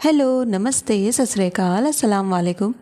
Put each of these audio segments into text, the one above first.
Hello, नमस्ते, सत श्री अकाल, अस्सलाम वालेकुम।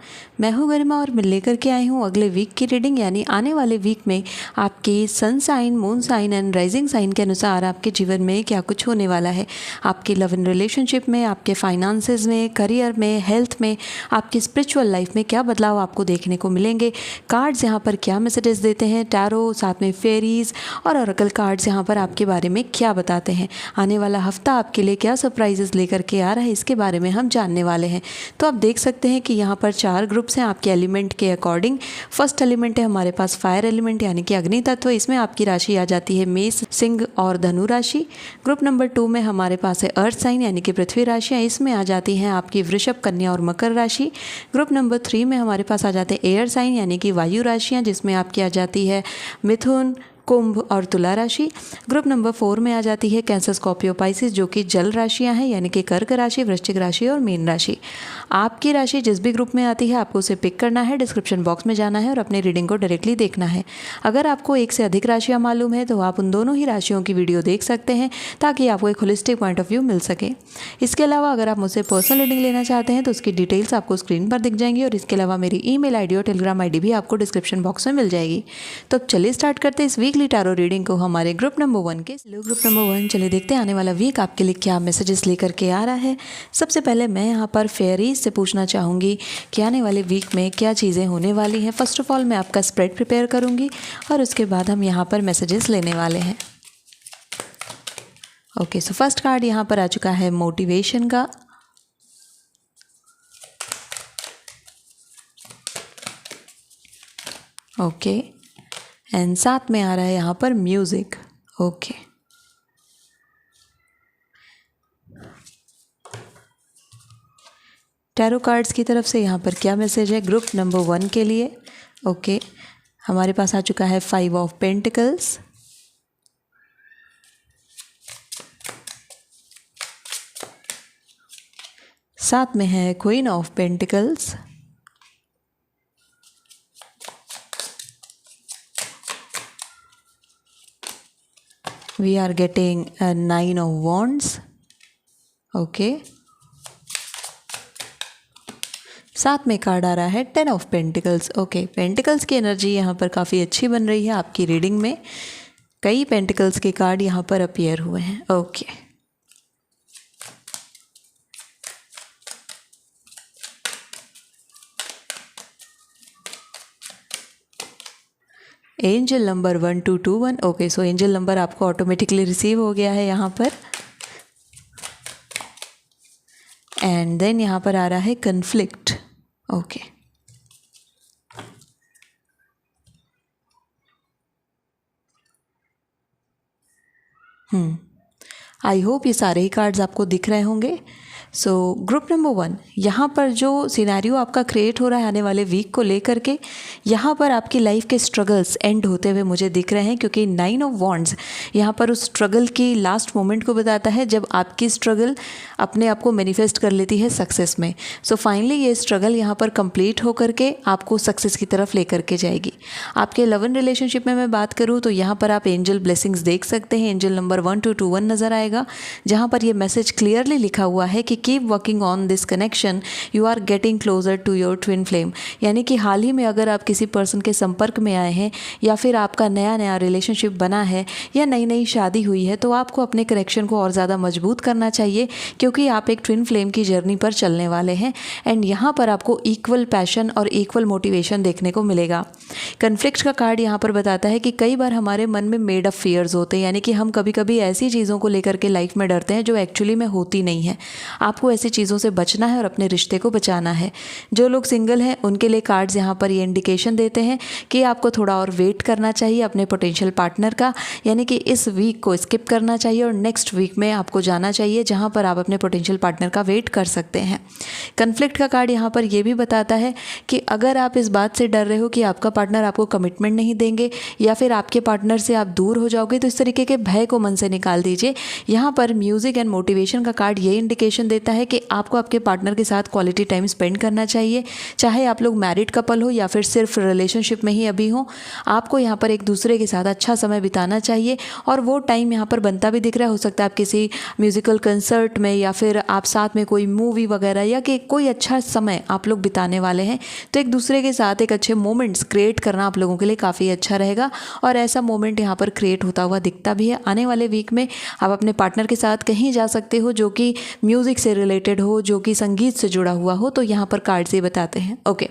मैं हूँ गरिमा और मैं लेकर के आई हूँ अगले वीक की रीडिंग, यानी आने वाले वीक में आपके sun sign, moon sign and rising sign के अनुसार आपके जीवन में क्या कुछ होने वाला है। आपकी लव एंड रिलेशनशिप में, आपके फाइनेंसेस में, करियर में, हेल्थ में, आपकी स्पिरिचुअल लाइफ में क्या बदलाव आपको देखने को मिलेंगे। कार्ड्स यहाँ पर क्या मैसेजेस देते हैं, टैरो, साथ में फेरीज और ऑरेकल कार्ड्स यहाँ पर आपके बारे में क्या बताते हैं। आने वाला हफ्ता आपके लिए क्या सरप्राइजेस लेकर के आ रहा है, इसके बारे में हम जानने वाले हैं। तो आप देख सकते हैं कि यहाँ पर 4 ग्रुप्स हैं आपके एलिमेंट के अकॉर्डिंग। फर्स्ट एलिमेंट है हमारे पास फायर एलिमेंट यानी कि अग्नि तत्व, इसमें आपकी राशि आ जाती है मेष, सिंह और धनु राशि। ग्रुप नंबर 2 में हमारे पास है अर्थ साइन यानी कि पृथ्वी राशियाँ, इसमें आ जाती हैं आपकी वृषभ, कन्या और मकर राशि। ग्रुप नंबर 3 में हमारे पास आ जाते हैं एयर साइन यानी कि वायु राशियाँ, जिसमें आपकी आ जाती है मिथुन, कुंभ और तुला राशि। ग्रुप नंबर 4 में आ जाती है कैंसर, स्कॉर्पियो, पाइसिस, जो कि जल राशियां हैं यानी कि कर्क राशि, वृश्चिक राशि और मीन राशि। आपकी राशि जिस भी ग्रुप में आती है आपको उसे पिक करना है, डिस्क्रिप्शन बॉक्स में जाना है और अपनी रीडिंग को डायरेक्टली देखना है। अगर आपको एक से अधिक राशियाँ मालूम है तो आप उन दोनों ही राशियों की वीडियो देख सकते हैं ताकि आपको एक होलिस्टिक पॉइंट ऑफ व्यू मिल सके। इसके अलावा अगर आप मुझसे पर्सनल रीडिंग लेना चाहते हैं तो उसकी डिटेल्स आपको स्क्रीन पर दिख जाएंगी और इसके अलावा मेरी ईमेल आईडी और टेलीग्राम आईडी भी आपको डिस्क्रिप्शन बॉक्स में मिल जाएगी। तो अब चलिए स्टार्ट करते हैं इस वीकली टैरो रीडिंग को हमारे ग्रुप नंबर 1 के। ग्रुप नंबर 1, चलिए देखते हैं आने वाला वीक आपके लिए क्या मैसेजेस लेकर के आ रहा है। सबसे पहले मैं यहाँ पर फेयरीज से पूछना चाहूँगी कि आने वाले वीक में क्या चीज़ें होने वाली हैं। फर्स्ट ऑफ ऑल मैं आपका स्प्रेड प्रिपेयर करूँगी और उसके बाद हम यहाँ पर मैसेजेस लेने वाले हैं। ओके, सो फर्स्ट कार्ड यहाँ पर आ चुका है मोटिवेशन का। ओके, एंड साथ में आ रहा है यहाँ पर म्यूजिक। ओके, टैरो कार्ड्स की तरफ से यहाँ पर क्या मैसेज है ग्रुप नंबर 1 के लिए। ओके, हमारे पास आ चुका है 5 ऑफ पेंटिकल्स, साथ में है queen of pentacles, we are getting a 9 of wands. Okay, साथ में कार्ड आ रहा है 10 ऑफ पेंटिकल्स। ओके, पेंटिकल्स की एनर्जी यहाँ पर काफ़ी अच्छी बन रही है आपकी रीडिंग में। कई पेंटिकल्स के कार्ड यहाँ पर अपीयर हुए हैं। Okay, angel number 1221। ओके, सो एंजल नंबर आपको ऑटोमेटिकली रिसीव हो गया है यहाँ पर। एंड देन यहाँ पर आ रहा है कन्फ्लिक्ट। ओके, आई होप ये सारे ही कार्ड्स आपको दिख रहे होंगे। सो ग्रुप नंबर 1, यहाँ पर जो सिनेरियो आपका क्रिएट हो रहा है आने वाले वीक को लेकर के, यहाँ पर आपकी लाइफ के स्ट्रगल्स एंड होते हुए मुझे दिख रहे हैं, क्योंकि 9 ऑफ वॉन्ड्स यहाँ पर उस स्ट्रगल की लास्ट मोमेंट को बताता है जब आपकी स्ट्रगल अपने आप को मैनिफेस्ट कर लेती है सक्सेस में। सो फाइनली ये स्ट्रगल यहाँ पर कंप्लीट होकर के आपको सक्सेस की तरफ लेकर के जाएगी। आपके लव एंड रिलेशनशिप में मैं बात करूँ तो यहाँ पर आप एंजल ब्लेसिंग्स देख सकते हैं। एंजल नंबर 1221 नज़र आएगा, जहाँ पर ये मैसेज क्लियरली लिखा हुआ है कि keep working on this connection, you are getting closer to your twin flame. यानी कि हाल ही में अगर आप किसी पर्सन के संपर्क में आए हैं या फिर आपका नया नया रिलेशनशिप बना है या नई नई शादी हुई है तो आपको अपने कनेक्शन को और ज़्यादा मजबूत करना चाहिए, क्योंकि आप एक ट्विन फ्लेम की जर्नी पर चलने वाले हैं। एंड यहाँ पर आपको इक्वल पैशन और इक्वल मोटिवेशन देखने को मिलेगा। कन्फ्लिक्ट का कार्ड यहाँ पर बताता है कि कई बार हमारे मन में मेड अप फियर्स होते हैं, यानी कि हम कभी कभी ऐसी चीज़ों को लेकर के लाइफ में डरते हैं जो एक्चुअली में होती नहीं है। आपको ऐसी चीज़ों से बचना है और अपने रिश्ते को बचाना है। जो लोग सिंगल हैं उनके लिए कार्ड्स यहाँ पर ये इंडिकेशन देते हैं कि आपको थोड़ा और वेट करना चाहिए अपने पोटेंशियल पार्टनर का, यानी कि इस वीक को स्किप करना चाहिए और नेक्स्ट वीक में आपको जाना चाहिए जहाँ पर आप अपने पोटेंशियल पार्टनर का वेट कर सकते हैं। कन्फ्लिक्ट का कार्ड यहाँ पर ये भी बताता है कि अगर आप इस बात से डर रहे हो कि आपका पार्टनर आपको कमिटमेंट नहीं देंगे या फिर आपके पार्टनर से आप दूर हो जाओगे, तो इस तरीके के भय को मन से निकाल दीजिए। यहाँ पर म्यूज़िक एंड मोटिवेशन का कार्ड ये इंडिकेशन देता है कि आपको आपके पार्टनर के साथ क्वालिटी टाइम स्पेंड करना चाहिए, चाहे आप लोग मैरिड कपल हो या फिर सिर्फ रिलेशनशिप में ही अभी हो। आपको यहाँ पर एक दूसरे के साथ अच्छा समय बिताना चाहिए और वो टाइम यहाँ पर बनता भी दिख रहा है। हो सकता है आप किसी म्यूज़िकल कंसर्ट में या फिर आप साथ में कोई मूवी वगैरह या कि कोई अच्छा समय आप लोग बिताने वाले हैं, तो एक दूसरे के साथ एक अच्छे मोमेंट्स क्रिएट करना आप लोगों के लिए काफ़ी अच्छा रहेगा और ऐसा मोमेंट यहाँ पर क्रिएट होता हुआ दिखता भी है। आने वाले वीक में आप अपने पार्टनर के साथ कहीं जा सकते हो जो कि म्यूज़िक से रिलेटेड हो, जो कि संगीत से जुड़ा हुआ हो, तो यहाँ पर कार्ड्स ये बताते हैं। ओके,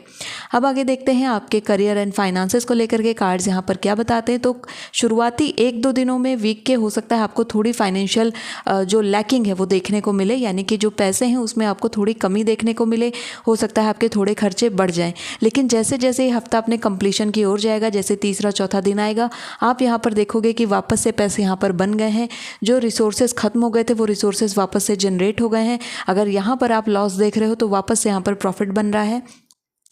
अब आगे देखते हैं आपके करियर एंड फाइनेंसेस को लेकर के कार्ड्स यहाँ पर क्या बताते हैं। तो शुरुआती 1-2 दिनों में वीक के हो सकता है आपको थोड़ी फाइनेंशियल जो लैकिंग है वो देखने को मिले, यानी कि जो पैसे हैं उसमें आपको थोड़ी कमी देखने को मिले। हो सकता है आपके थोड़े खर्चे बढ़ जाएं, लेकिन जैसे जैसे ये हफ्ता अपने कंप्लीशन की ओर जाएगा, जैसे तीसरा चौथा दिन आएगा, आप यहाँ पर देखोगे कि वापस से पैसे यहाँ पर बन गए हैं। जो रिसोर्सेज खत्म हो गए थे वो रिसोर्सेज वापस से जनरेट हो गए हैं। अगर यहाँ पर आप लॉस देख रहे हो तो वापस से यहाँ पर प्रॉफिट बन रहा है।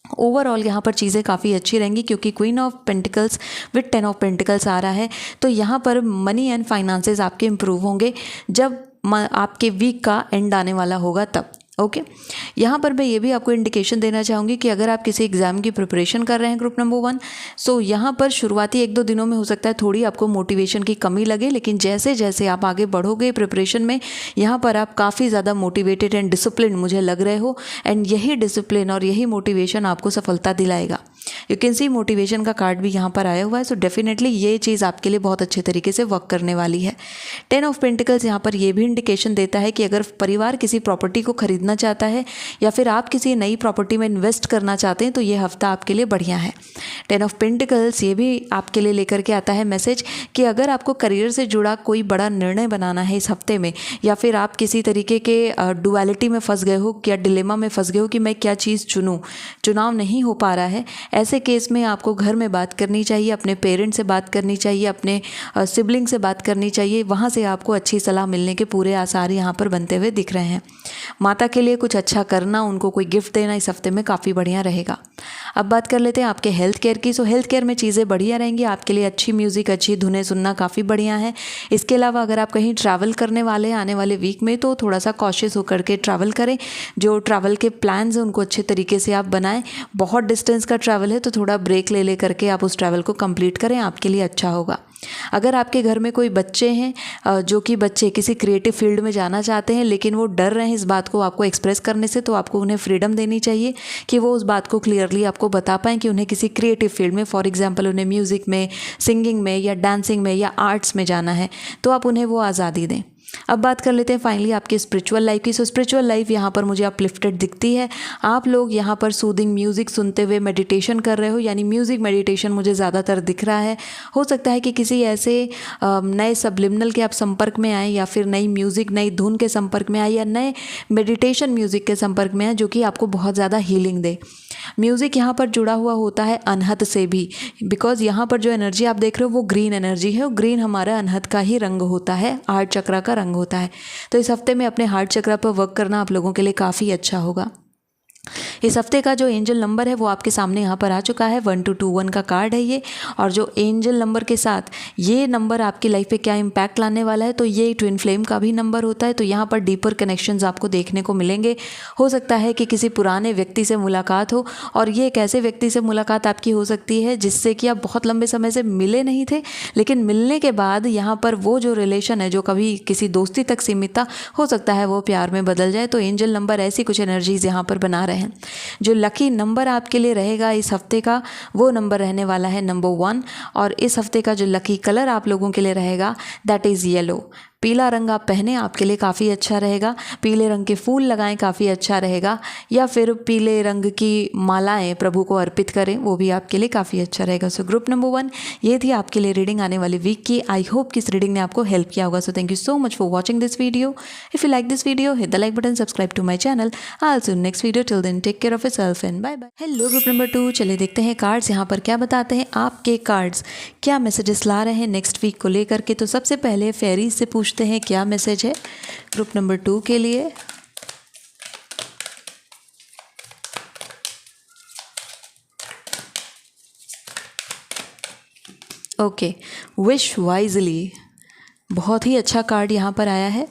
ओवरऑल यहाँ पर चीज़ें काफ़ी अच्छी रहेंगी क्योंकि queen of pentacles with 10 of pentacles आ रहा है। तो यहाँ पर मनी एंड फाइनेंसेस आपके इम्प्रूव होंगे जब आपके वीक का एंड आने वाला होगा तब। ओके, यहाँ पर मैं ये भी आपको इंडिकेशन देना चाहूँगी कि अगर आप किसी एग्ज़ाम की प्रिपरेशन कर रहे हैं ग्रुप नंबर 1, सो यहाँ पर शुरुआती 1-2 दिनों में हो सकता है थोड़ी आपको मोटिवेशन की कमी लगे, लेकिन जैसे जैसे आप आगे बढ़ोगे प्रिपरेशन में, यहाँ पर आप काफ़ी ज़्यादा मोटिवेटेड एंड डिसिप्लिन मुझे लग रहे हो एंड यही डिसिप्लिन और यही मोटिवेशन आपको सफलता दिलाएगा। यू कैन सी मोटिवेशन का कार्ड भी यहाँ पर आया हुआ है, सो डेफिनेटली ये चीज़ आपके लिए बहुत अच्छे तरीके से वर्क करने वाली है। 10 ऑफ पेंटिकल्स यहाँ पर ये भी इंडिकेशन देता है कि अगर परिवार किसी प्रॉपर्टी को खरीदना चाहता है या फिर आप किसी नई प्रॉपर्टी में इन्वेस्ट करना चाहते हैं तो ये हफ्ता आपके लिए बढ़िया है। 10 ऑफ पेंटिकल्स ये भी आपके लिए लेकर के आता है मैसेज कि अगर आपको करियर से जुड़ा कोई बड़ा निर्णय बनाना है इस हफ्ते में, या फिर आप किसी तरीके के डुअलिटी में फंस गए हो या डिलेमा में फंस गए हो कि मैं क्या चीज़ चुनूँ, चुनाव नहीं हो पा रहा है, ऐसे केस में आपको घर में बात करनी चाहिए, अपने पेरेंट्स से बात करनी चाहिए, अपने सिबलिंग से बात करनी चाहिए। वहाँ से आपको अच्छी सलाह मिलने के पूरे आसार यहाँ पर बनते हुए दिख रहे हैं। माता के लिए कुछ अच्छा करना, उनको कोई गिफ्ट देना इस हफ्ते में काफ़ी बढ़िया रहेगा। अब बात कर लेते हैं आपके हेल्थ केयर की। सो हेल्थ केयर में चीज़ें बढ़िया रहेंगी आपके लिए। अच्छी म्यूज़िक, अच्छी धुनें सुनना काफ़ी बढ़िया है। इसके अलावा अगर आप कहीं ट्रैवल करने वाले हैं आने वाले वीक में तो थोड़ा सा कॉशियस होकर के ट्रैवल करें। जो ट्रैवल के प्लान्स हैं उनको अच्छे तरीके से आप बनाएं। बहुत डिस्टेंस का ट्रैवल है तो थोड़ा ब्रेक ले करके आप उस ट्रैवल को कंप्लीट करें, आपके लिए अच्छा होगा। अगर आपके घर में कोई बच्चे हैं जो कि बच्चे किसी क्रिएटिव फील्ड में जाना चाहते हैं लेकिन वो डर रहे हैं इस बात को आपको एक्सप्रेस करने से, तो आपको उन्हें फ्रीडम देनी चाहिए कि वो उस बात को क्लियरली आपको बता पाएँ कि उन्हें किसी क्रिएटिव फील्ड में, फॉर एग्जांपल उन्हें म्यूज़िक में, सिंगिंग में या डांसिंग में या आर्ट्स में जाना है, तो आप उन्हें वो आज़ादी दें। अब बात कर लेते हैं फाइनली आपकी स्पिरिचुअल लाइफ की। सो स्पिरिचुअल लाइफ यहाँ पर मुझे अपलिफ्टेड दिखती है। आप लोग यहाँ पर सूदिंग म्यूज़िक सुनते हुए मेडिटेशन कर रहे हो, यानी म्यूज़िक मेडिटेशन मुझे ज़्यादातर दिख रहा है। हो सकता है कि किसी ऐसे नए सबलिमिनल के आप संपर्क में आए या फिर नई म्यूज़िक, नई धुन के संपर्क में आए या नए मेडिटेशन म्यूज़िक के संपर्क में आए जो कि आपको बहुत ज़्यादा हीलिंग दे। म्यूज़िक यहाँ पर जुड़ा हुआ होता है अनहत से भी, बिकॉज यहाँ पर जो एनर्जी आप देख रहे हो वो ग्रीन एनर्जी है और ग्रीन हमारा अनहत का ही रंग होता है, हार्ट चक्र का रंग होता है। तो इस हफ्ते में अपने हार्ट चक्र पर वर्क करना आप लोगों के लिए काफ़ी अच्छा होगा। इस हफ्ते का जो एंजल नंबर है वो आपके सामने यहाँ पर आ चुका है। 1221 का कार्ड है ये, और जो एंजल नंबर के साथ ये नंबर आपकी लाइफ पे क्या इम्पैक्ट लाने वाला है, तो ये ट्विन फ्लेम का भी नंबर होता है। तो यहाँ पर डीपर कनेक्शंस आपको देखने को मिलेंगे। हो सकता है कि किसी पुराने व्यक्ति से मुलाकात हो, और ये एक ऐसे व्यक्ति से मुलाकात आपकी हो सकती है जिससे कि आप बहुत लंबे समय से मिले नहीं थे, लेकिन मिलने के बाद यहाँ पर वो जो रिलेशन है जो कभी किसी दोस्ती तक सीमित था, हो सकता है वो प्यार में बदल जाए। तो एंजल नंबर ऐसी कुछ एनर्जीज यहाँ पर बना रहे हैं। जो लकी नंबर आपके लिए रहेगा इस हफ्ते का, वो नंबर रहने वाला है नंबर 1, और इस हफ्ते का जो लकी कलर आप लोगों के लिए रहेगा दैट इज़ येलो। पीला रंग आप पहने, आपके लिए काफ़ी अच्छा रहेगा। पीले रंग के फूल लगाएं, काफ़ी अच्छा रहेगा। या फिर पीले रंग की मालाएं प्रभु को अर्पित करें, वो भी आपके लिए काफ़ी अच्छा रहेगा। सो ग्रुप नंबर 1 ये थी आपके लिए रीडिंग आने वाले वीक की। आई होप कि इस रीडिंग ने आपको हेल्प किया होगा। So thank you so much for watching this video. If you like this video, hit the like button, subscribe to my channel. I see you next video. Till then take care of yourself and bye bye. Hello group number 2, चलिए देखते हैं cards यहाँ पर क्या बताते हैं। आपके cards क्या मैसेजेस ला रहे हैं नेक्स्ट वीक को लेकर के। तो सबसे पहले फेरीज से पूछते हैं क्या मैसेज है ग्रुप नंबर 2 के लिए। ओके, विश वाइजली, बहुत ही अच्छा कार्ड यहाँ पर आया है।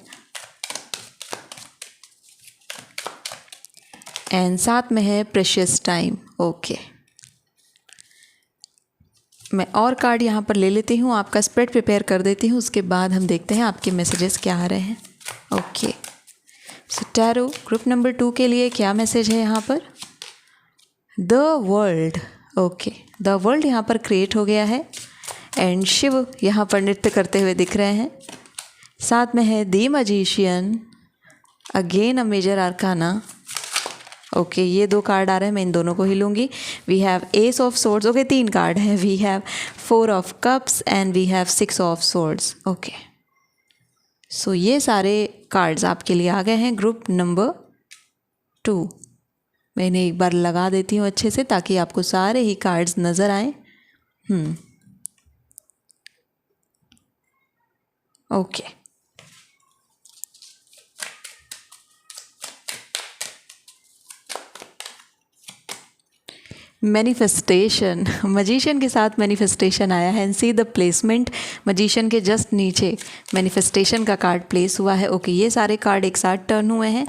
एंड साथ में है प्रेशियस टाइम। ओके, मैं और कार्ड यहाँ पर ले लेती हूँ, आपका स्प्रेड प्रिपेयर कर देती हूँ, उसके बाद हम देखते हैं आपके मैसेजेस क्या आ रहे हैं। ओके, सो टैरो ग्रुप नंबर 2 के लिए क्या मैसेज है यहाँ पर? The world. Okay, the world यहाँ पर क्रिएट हो गया है एंड शिव यहाँ पर नृत्य करते हुए दिख रहे हैं। साथ में है the magician, again a major arcana. Okay, ये 2 कार्ड आ रहे हैं, मैं इन दोनों को ही लूँगी। We have ace of swords. Okay, 3 card हैं। We have 4 of cups and we have 6 of swords. Okay, so ये सारे कार्ड्स आपके लिए आ गए हैं ग्रुप नंबर 2। मैं इन्हें एक बार लगा देती हूँ अच्छे से ताकि आपको सारे ही कार्ड्स नज़र आएँ। ओके, मैनिफेस्टेशन, मजिशियन के साथ मैनिफेस्टेशन आया है and see the placement, magician के जस्ट नीचे मैनिफेस्टेशन का कार्ड प्लेस हुआ है। ओके, ये सारे कार्ड एक साथ टर्न हुए हैं।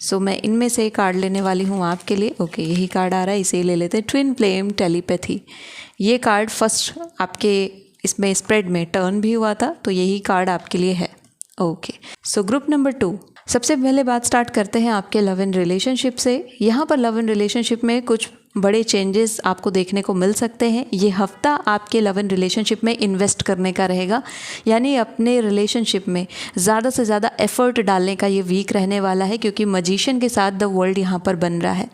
सो मैं इनमें से कार्ड लेने वाली हूँ आपके लिए। ओके, यही कार्ड आ रहा है, इसे ले लेते हैं। ट्विन फ्लेम टेलीपैथी, ये कार्ड फर्स्ट आपके इसमें स्प्रेड में टर्न भी हुआ था, तो यही कार्ड आपके लिए है। ओके, सो ग्रुप नंबर 2, सबसे पहले बात स्टार्ट करते हैं आपके लव एंड रिलेशनशिप से। यहाँ पर लव एंड रिलेशनशिप में कुछ बड़े चेंजेस आपको देखने को मिल सकते हैं। ये हफ्ता आपके लव एंड रिलेशनशिप में इन्वेस्ट करने का रहेगा, यानी अपने रिलेशनशिप में ज़्यादा से ज़्यादा एफर्ट डालने का ये वीक रहने वाला है, क्योंकि मजिशियन के साथ द वर्ल्ड यहाँ पर बन रहा है।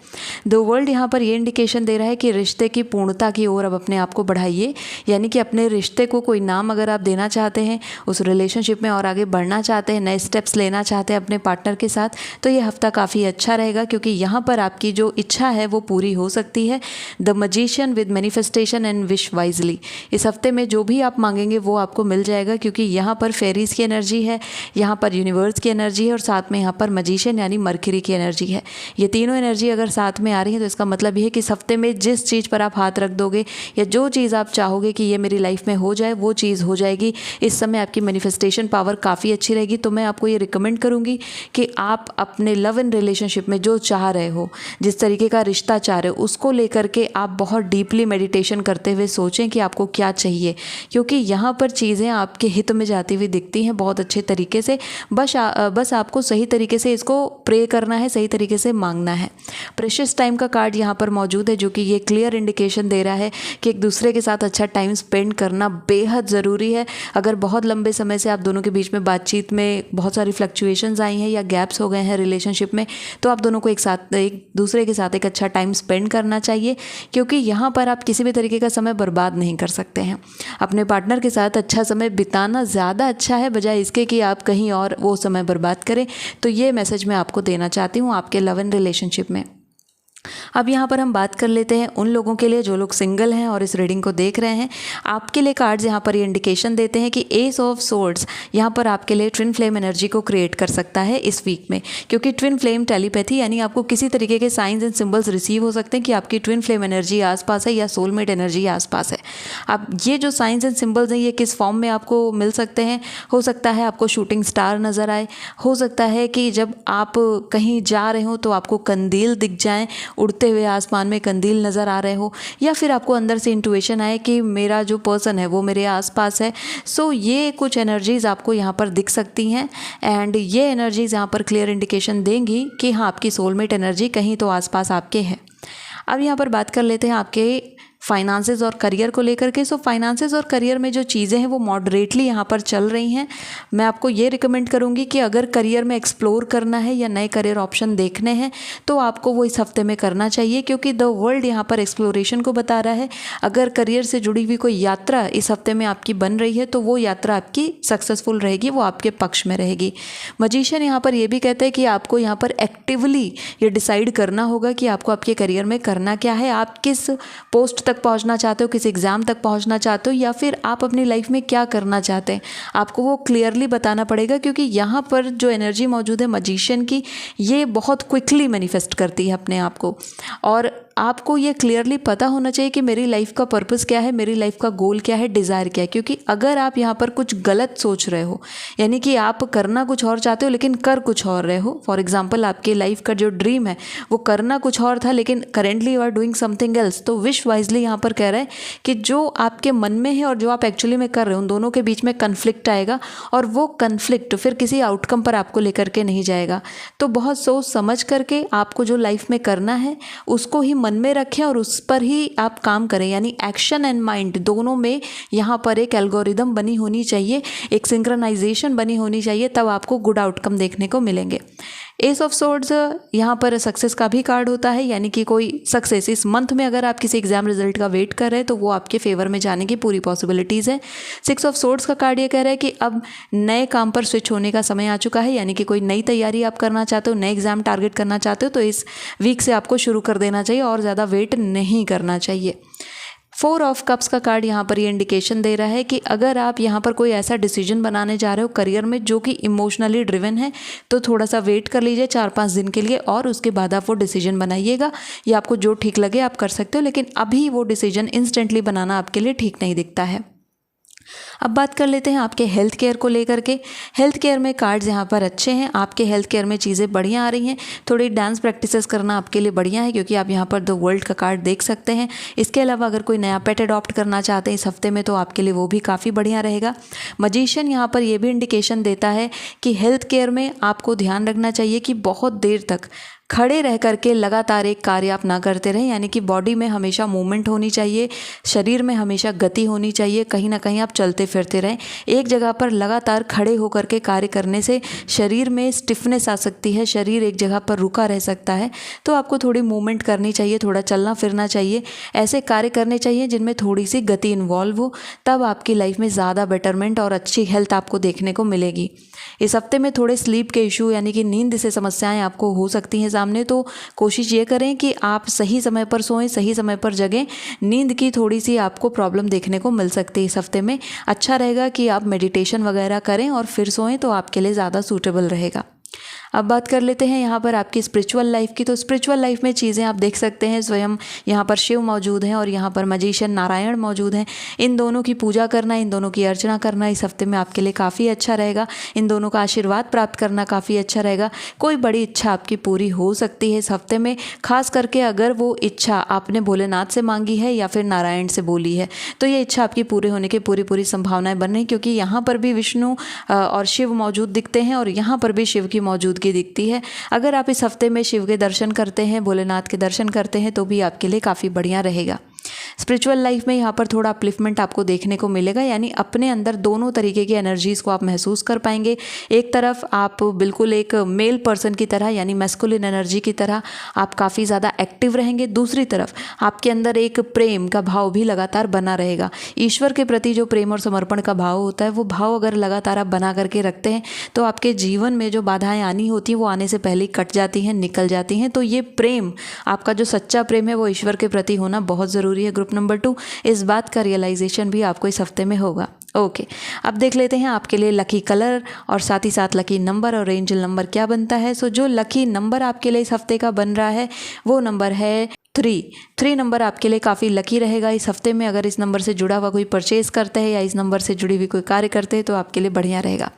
द वर्ल्ड यहाँ पर ये इंडिकेशन दे रहा है कि रिश्ते की पूर्णता की ओर अब अपने आप को बढ़ाइए, यानी कि अपने रिश्ते को कोई नाम अगर आप देना चाहते हैं, उस रिलेशनशिप में और आगे बढ़ना चाहते हैं, नए स्टेप्स लेना चाहते हैं अपने पार्टनर के साथ, तो ये हफ्ता काफ़ी अच्छा रहेगा, क्योंकि यहाँ पर आपकी जो इच्छा है वो पूरी हो सकती है। The magician with manifestation and wish wisely, इस हफ्ते में जो भी आप मांगेंगे वो आपको मिल जाएगा, क्योंकि यहाँ पर फेरीज की एनर्जी है, यहाँ पर यूनिवर्स की एनर्जी है और साथ में यहाँ पर मजिशियन यानी मरकरी की एनर्जी है। ये तीनों एनर्जी अगर साथ में आ रही है तो इसका मतलब ये है कि इस हफ्ते में जिस चीज़ पर आप हाथ रख दोगे या जो चीज़ आप चाहोगे कि ये मेरी लाइफ में हो जाए, वो चीज़ हो जाएगी। इस समय आपकी मैनिफेस्टेशन पावर काफ़ी अच्छी रहेगी। तो मैं आपको ये रिकमेंड करूँगी कि आप अपने लव एंड रिलेशनशिप में जो चाह रहे हो, जिस तरीके का रिश्ता चाह रहे हो, उसको लेकर के आप बहुत डीपली मेडिटेशन करते हुए सोचें कि आपको क्या चाहिए, क्योंकि यहाँ पर चीज़ें आपके हित में जाती हुई दिखती हैं बहुत अच्छे तरीके से। बस आपको सही तरीके से इसको प्रे करना है, सही तरीके से मांगना है। प्रेशियस टाइम का कार्ड यहाँ पर मौजूद है, जो कि ये क्लियर इंडिकेशन दे रहा है कि एक दूसरे के साथ अच्छा टाइम स्पेंड करना बेहद ज़रूरी है। अगर बहुत लंबे समय से आप दोनों के बीच में बातचीत में बहुत सारी फ्लक्चुएशंस आई हैं या गैप्स हो गए हैं रिलेशनशिप में, तो आप दोनों को एक दूसरे के साथ एक अच्छा टाइम स्पेंड करना चाहिए, क्योंकि यहाँ पर आप किसी भी तरीके का समय बर्बाद नहीं कर सकते हैं। अपने पार्टनर के साथ अच्छा समय बिताना ज़्यादा अच्छा है, बजाय इसके कि आप कहीं और वो समय बर्बाद करें। तो ये मैसेज मैं आपको देना चाहती हूँ आपके लव एंड रिलेशनशिप में। अब यहाँ पर हम बात कर लेते हैं उन लोगों के लिए जो लोग सिंगल हैं और इस रीडिंग को देख रहे हैं। आपके लिए कार्ड्स यहाँ पर ये इंडिकेशन देते हैं कि एस ऑफ सोर्ड्स यहाँ पर आपके लिए ट्विन फ्लेम एनर्जी को क्रिएट कर सकता है इस वीक में, क्योंकि ट्विन फ्लेम टेलीपैथी यानी आपको किसी तरीके के साइंस एंड सिंबल्स रिसीव हो सकते हैं कि आपकी ट्विन फ्लेम एनर्जी आसपास है या सोलमेट एनर्जी आसपास है। अब ये जो साइंस एंड सिंबल्स हैं ये किस फॉर्म में आपको मिल सकते हैं? हो सकता है आपको शूटिंग स्टार नज़र आए, हो सकता है कि जब आप कहीं जा रहे हो तो आपको कंदील दिख जाएँ, उड़ते हुए आसमान में कंदील नज़र आ रहे हो, या फिर आपको अंदर से इंट्यूशन आए कि मेरा जो पर्सन है वो मेरे आसपास है। सो ये कुछ एनर्जीज़ आपको यहाँ पर दिख सकती हैं एंड ये एनर्जीज़ यहाँ पर क्लियर इंडिकेशन देंगी कि हाँ आपकी सोलमेट एनर्जी कहीं तो आसपास आपके है। अब यहाँ पर बात कर लेते हैं आपके फाइनेंसेस और करियर को लेकर के। सो फाइनेंसेस और करियर में जो चीज़ें हैं वो मॉडरेटली यहाँ पर चल रही हैं। मैं आपको ये रिकमेंड करूँगी कि अगर करियर में एक्सप्लोर करना है या नए करियर ऑप्शन देखने हैं तो आपको वो इस हफ्ते में करना चाहिए, क्योंकि द वर्ल्ड यहाँ पर एक्सप्लोरेशन को बता रहा है। अगर करियर से जुड़ी हुई कोई यात्रा इस हफ्ते में आपकी बन रही है तो वो यात्रा आपकी सक्सेसफुल रहेगी, वो आपके पक्ष में रहेगी। मजिशियन यहाँ पर ये भी कहते हैं कि आपको यहाँ पर एक्टिवली ये डिसाइड करना होगा कि आपको आपके करियर में करना क्या है, आप किस पोस्ट तक पहुंचना चाहते हो, किस एग्ज़ाम तक पहुंचना चाहते हो, या फिर आप अपनी लाइफ में क्या करना चाहते हैं, आपको वो क्लियरली बताना पड़ेगा। क्योंकि यहाँ पर जो एनर्जी मौजूद है मजिशियन की, ये बहुत क्विकली मैनिफेस्ट करती है अपने आप को, और आपको ये क्लियरली पता होना चाहिए कि मेरी लाइफ का पर्पस क्या है, मेरी लाइफ का गोल क्या है, डिज़ायर क्या है। क्योंकि अगर आप यहाँ पर कुछ गलत सोच रहे हो, यानी कि आप करना कुछ और चाहते हो लेकिन कर कुछ और रहे हो, फॉर एग्जाम्पल आपके लाइफ का जो ड्रीम है वो करना कुछ और था लेकिन currently you are doing something else, तो विश वाइजली यहाँ पर कह रहा है कि जो आपके मन में है और जो आप एक्चुअली में कर रहे हो उन दोनों के बीच में कन्फ्लिक्ट आएगा, और वो कन्फ्लिक्ट फिर किसी आउटकम पर आपको लेकर के नहीं जाएगा। तो बहुत सोच समझ करके आपको जो लाइफ में करना है उसको ही मन में रखें और उस पर ही आप काम करें, यानी एक्शन एंड माइंड दोनों में यहाँ पर एक एल्गोरिदम बनी होनी चाहिए, एक सिंक्रोनाइजेशन बनी होनी चाहिए, तब आपको गुड आउटकम देखने को मिलेंगे। एस ऑफ सोर्ड्स यहाँ पर सक्सेस का भी कार्ड होता है, यानी कि कोई सक्सेस इस मंथ में अगर आप किसी एग्जाम रिजल्ट का वेट कर रहे हैं तो वो आपके फेवर में जाने की पूरी पॉसिबिलिटीज़ है। सिक्स ऑफ सोर्ड्स का कार्ड ये कह रहा है कि अब नए काम पर स्विच होने का समय आ चुका है, यानी कि कोई नई तैयारी आप करना चाहते हो, नए एग्जाम टारगेट करना चाहते हो तो इस वीक से आपको शुरू कर देना चाहिए और ज़्यादा वेट नहीं करना चाहिए। फोर ऑफ कप्स का कार्ड यहाँ पर ये इंडिकेशन दे रहा है कि अगर आप यहाँ पर कोई ऐसा डिसीजन बनाने जा रहे हो करियर में जो कि इमोशनली ड्रिवन है तो थोड़ा सा वेट कर लीजिए 4-5 दिन के लिए और उसके बाद आप वो डिसीजन बनाइएगा, या आपको जो ठीक लगे आप कर सकते हो, लेकिन अभी वो डिसीजन इंस्टेंटली बनाना आपके लिए ठीक नहीं दिखता है। अब बात कर लेते हैं आपके हेल्थ केयर को लेकर के। हेल्थ केयर में कार्ड्स यहाँ पर अच्छे हैं, आपके हेल्थ केयर में चीज़ें बढ़िया आ रही हैं। थोड़ी डांस प्रैक्टिसेस करना आपके लिए बढ़िया है क्योंकि आप यहाँ पर द वर्ल्ड का कार्ड देख सकते हैं। इसके अलावा अगर कोई नया पेट अडॉप्ट करना चाहते हैं इस हफ्ते में तो आपके लिए वो भी काफ़ी बढ़िया रहेगा। मजिशियन यहाँ पर ये भी इंडिकेशन देता है कि हेल्थ केयर में आपको ध्यान रखना चाहिए कि बहुत देर तक खड़े रह करके लगातार एक कार्य आप ना करते रहें, यानी कि बॉडी में हमेशा मूवमेंट होनी चाहिए, शरीर में हमेशा गति होनी चाहिए, कहीं ना कहीं आप चलते फिरते रहें। एक जगह पर लगातार खड़े होकर के कार्य करने से शरीर में स्टिफनेस आ सकती है, शरीर एक जगह पर रुका रह सकता है, तो आपको थोड़ी मूवमेंट करनी चाहिए, थोड़ा चलना फिरना चाहिए, ऐसे कार्य करने चाहिए जिनमें थोड़ी सी गति इन्वॉल्व हो, तब आपकी लाइफ में ज़्यादा बेटरमेंट और अच्छी हेल्थ आपको देखने को मिलेगी। इस हफ्ते में थोड़े स्लीप के इशू यानी कि नींद से समस्याएं आपको हो सकती हैं सामने, तो कोशिश ये करें कि आप सही समय पर सोएं, सही समय पर जगें। नींद की थोड़ी सी आपको प्रॉब्लम देखने को मिल सकती है इस हफ्ते में। अच्छा रहेगा कि आप मेडिटेशन वगैरह करें और फिर सोएं तो आपके लिए ज़्यादा सूटेबल रहेगा। अब बात कर लेते हैं यहाँ पर आपकी स्पिरिचुअल लाइफ की। तो स्पिरिचुअल लाइफ में चीज़ें आप देख सकते हैं, स्वयं यहाँ पर शिव मौजूद हैं और यहाँ पर मजिशियन नारायण मौजूद हैं। इन दोनों की पूजा करना, इन दोनों की अर्चना करना इस हफ्ते में आपके लिए काफ़ी अच्छा रहेगा। इन दोनों का आशीर्वाद प्राप्त करना काफ़ी अच्छा रहेगा। कोई बड़ी इच्छा आपकी पूरी हो सकती है इस हफ्ते में, खास करके अगर वो इच्छा आपने भोलेनाथ से मांगी है या फिर नारायण से बोली है तो ये इच्छा आपकी पूरी होने की पूरी संभावनाएं बन रही, क्योंकि यहाँ पर भी विष्णु और शिव मौजूद दिखते हैं और यहाँ पर भी शिव की मौजूदगी दिखती है। अगर आप इस हफ्ते में शिव के दर्शन करते हैं, भोलेनाथ के दर्शन करते हैं तो भी आपके लिए काफ़ी बढ़िया रहेगा। स्पिरिचुअल लाइफ में यहाँ पर थोड़ा अपलिफ्टमेंट आपको देखने को मिलेगा, यानी अपने अंदर दोनों तरीके की एनर्जीज़ को आप महसूस कर पाएंगे। एक तरफ आप बिल्कुल एक मेल पर्सन की तरह यानी मैस्कुलिन एनर्जी की तरह आप काफ़ी ज़्यादा एक्टिव रहेंगे, दूसरी तरफ आपके अंदर एक प्रेम का भाव भी लगातार बना रहेगा। ईश्वर के प्रति जो प्रेम और समर्पण का भाव होता है वो भाव अगर लगातार आप बना करके रखते हैं तो आपके जीवन में जो बाधाएं आनी होती हैं वो आने से पहले ही कट जाती हैं, निकल जाती हैं। तो ये प्रेम, आपका जो सच्चा प्रेम है वो ईश्वर के प्रति होना बहुत ज़रूरी है। ग्रुप नंबर 2, इस बात का रियलाइजेशन भी आपको इस हफ्ते में होगा। ओके, अब देख लेते हैं आपके लिए लकी कलर और साथ ही साथ लकी नंबर और एंजल नंबर क्या बनता है। सो जो लकी नंबर आपके लिए इस हफ्ते का बन रहा है वो नंबर है 3 नंबर आपके लिए काफ़ी लकी रहेगा इस हफ्ते में। अगर इस नंबर से जुड़ा हुआ कोई परचेज़ करते हैं या इस नंबर से जुड़ी हुई कोई कार्य करते हैं तो आपके लिए बढ़िया रहेगा।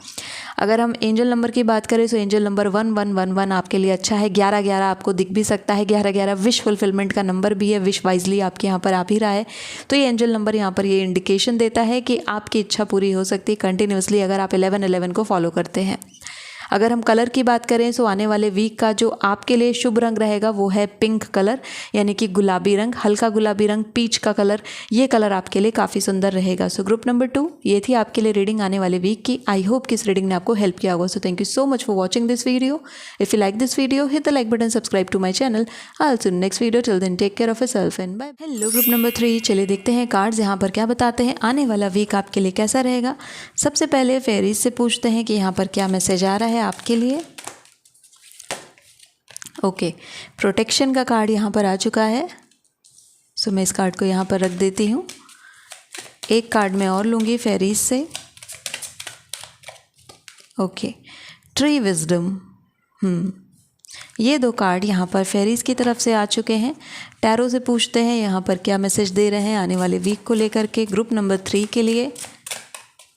अगर हम एंजल नंबर की बात करें तो एंजल नंबर 1111 आपके लिए अच्छा है। 1111 आपको दिख भी सकता है, 1111 विश फुलफिलमेंट का नंबर भी है, विश वाइजली आपके यहाँ पर आ भी रहा है। तो ये एंजल नंबर यहाँ पर ये इंडिकेशन देता है कि आपकी इच्छा पूरी हो सकती है कंटिन्यूसली अगर आप 1111 को फॉलो करते हैं। अगर हम कलर की बात करें तो आने वाले वीक का जो आपके लिए शुभ रंग रहेगा वो है पिंक कलर, यानी कि गुलाबी रंग, हल्का गुलाबी रंग, पीच का कलर, ये कलर आपके लिए काफ़ी सुंदर रहेगा। सो ग्रुप नंबर 2, ये थी आपके लिए रीडिंग आने वाले वीक की। आई होप कि इस रीडिंग ने आपको हेल्प किया होगा। So thank you so much for watching this video. If you like this video hit the like button, subscribe to my channel. I will see you next video, till then take care of yourself and bye. Hello group number 3, चलिए देखते हैं cards यहाँ पर क्या बताते हैं, आने वाला वीक आपके लिए कैसा रहेगा। सबसे पहले फेरीज से पूछते हैं कि यहाँ पर क्या मैसेज आ रहा है आपके लिए। ओके, प्रोटेक्शन का कार्ड यहाँ पर आ चुका है। सो मैं इस कार्ड को यहाँ पर रख देती हूँ। एक कार्ड मैं और लूँगी फेरीज से। Okay, tree wisdom. ये 2 कार्ड यहाँ पर फेरीज की तरफ से आ चुके हैं। टैरो से पूछते हैं यहाँ पर क्या मैसेज दे रहे हैं आने वाले वीक को लेकर के। ग्रुप नंबर 3 के लिए,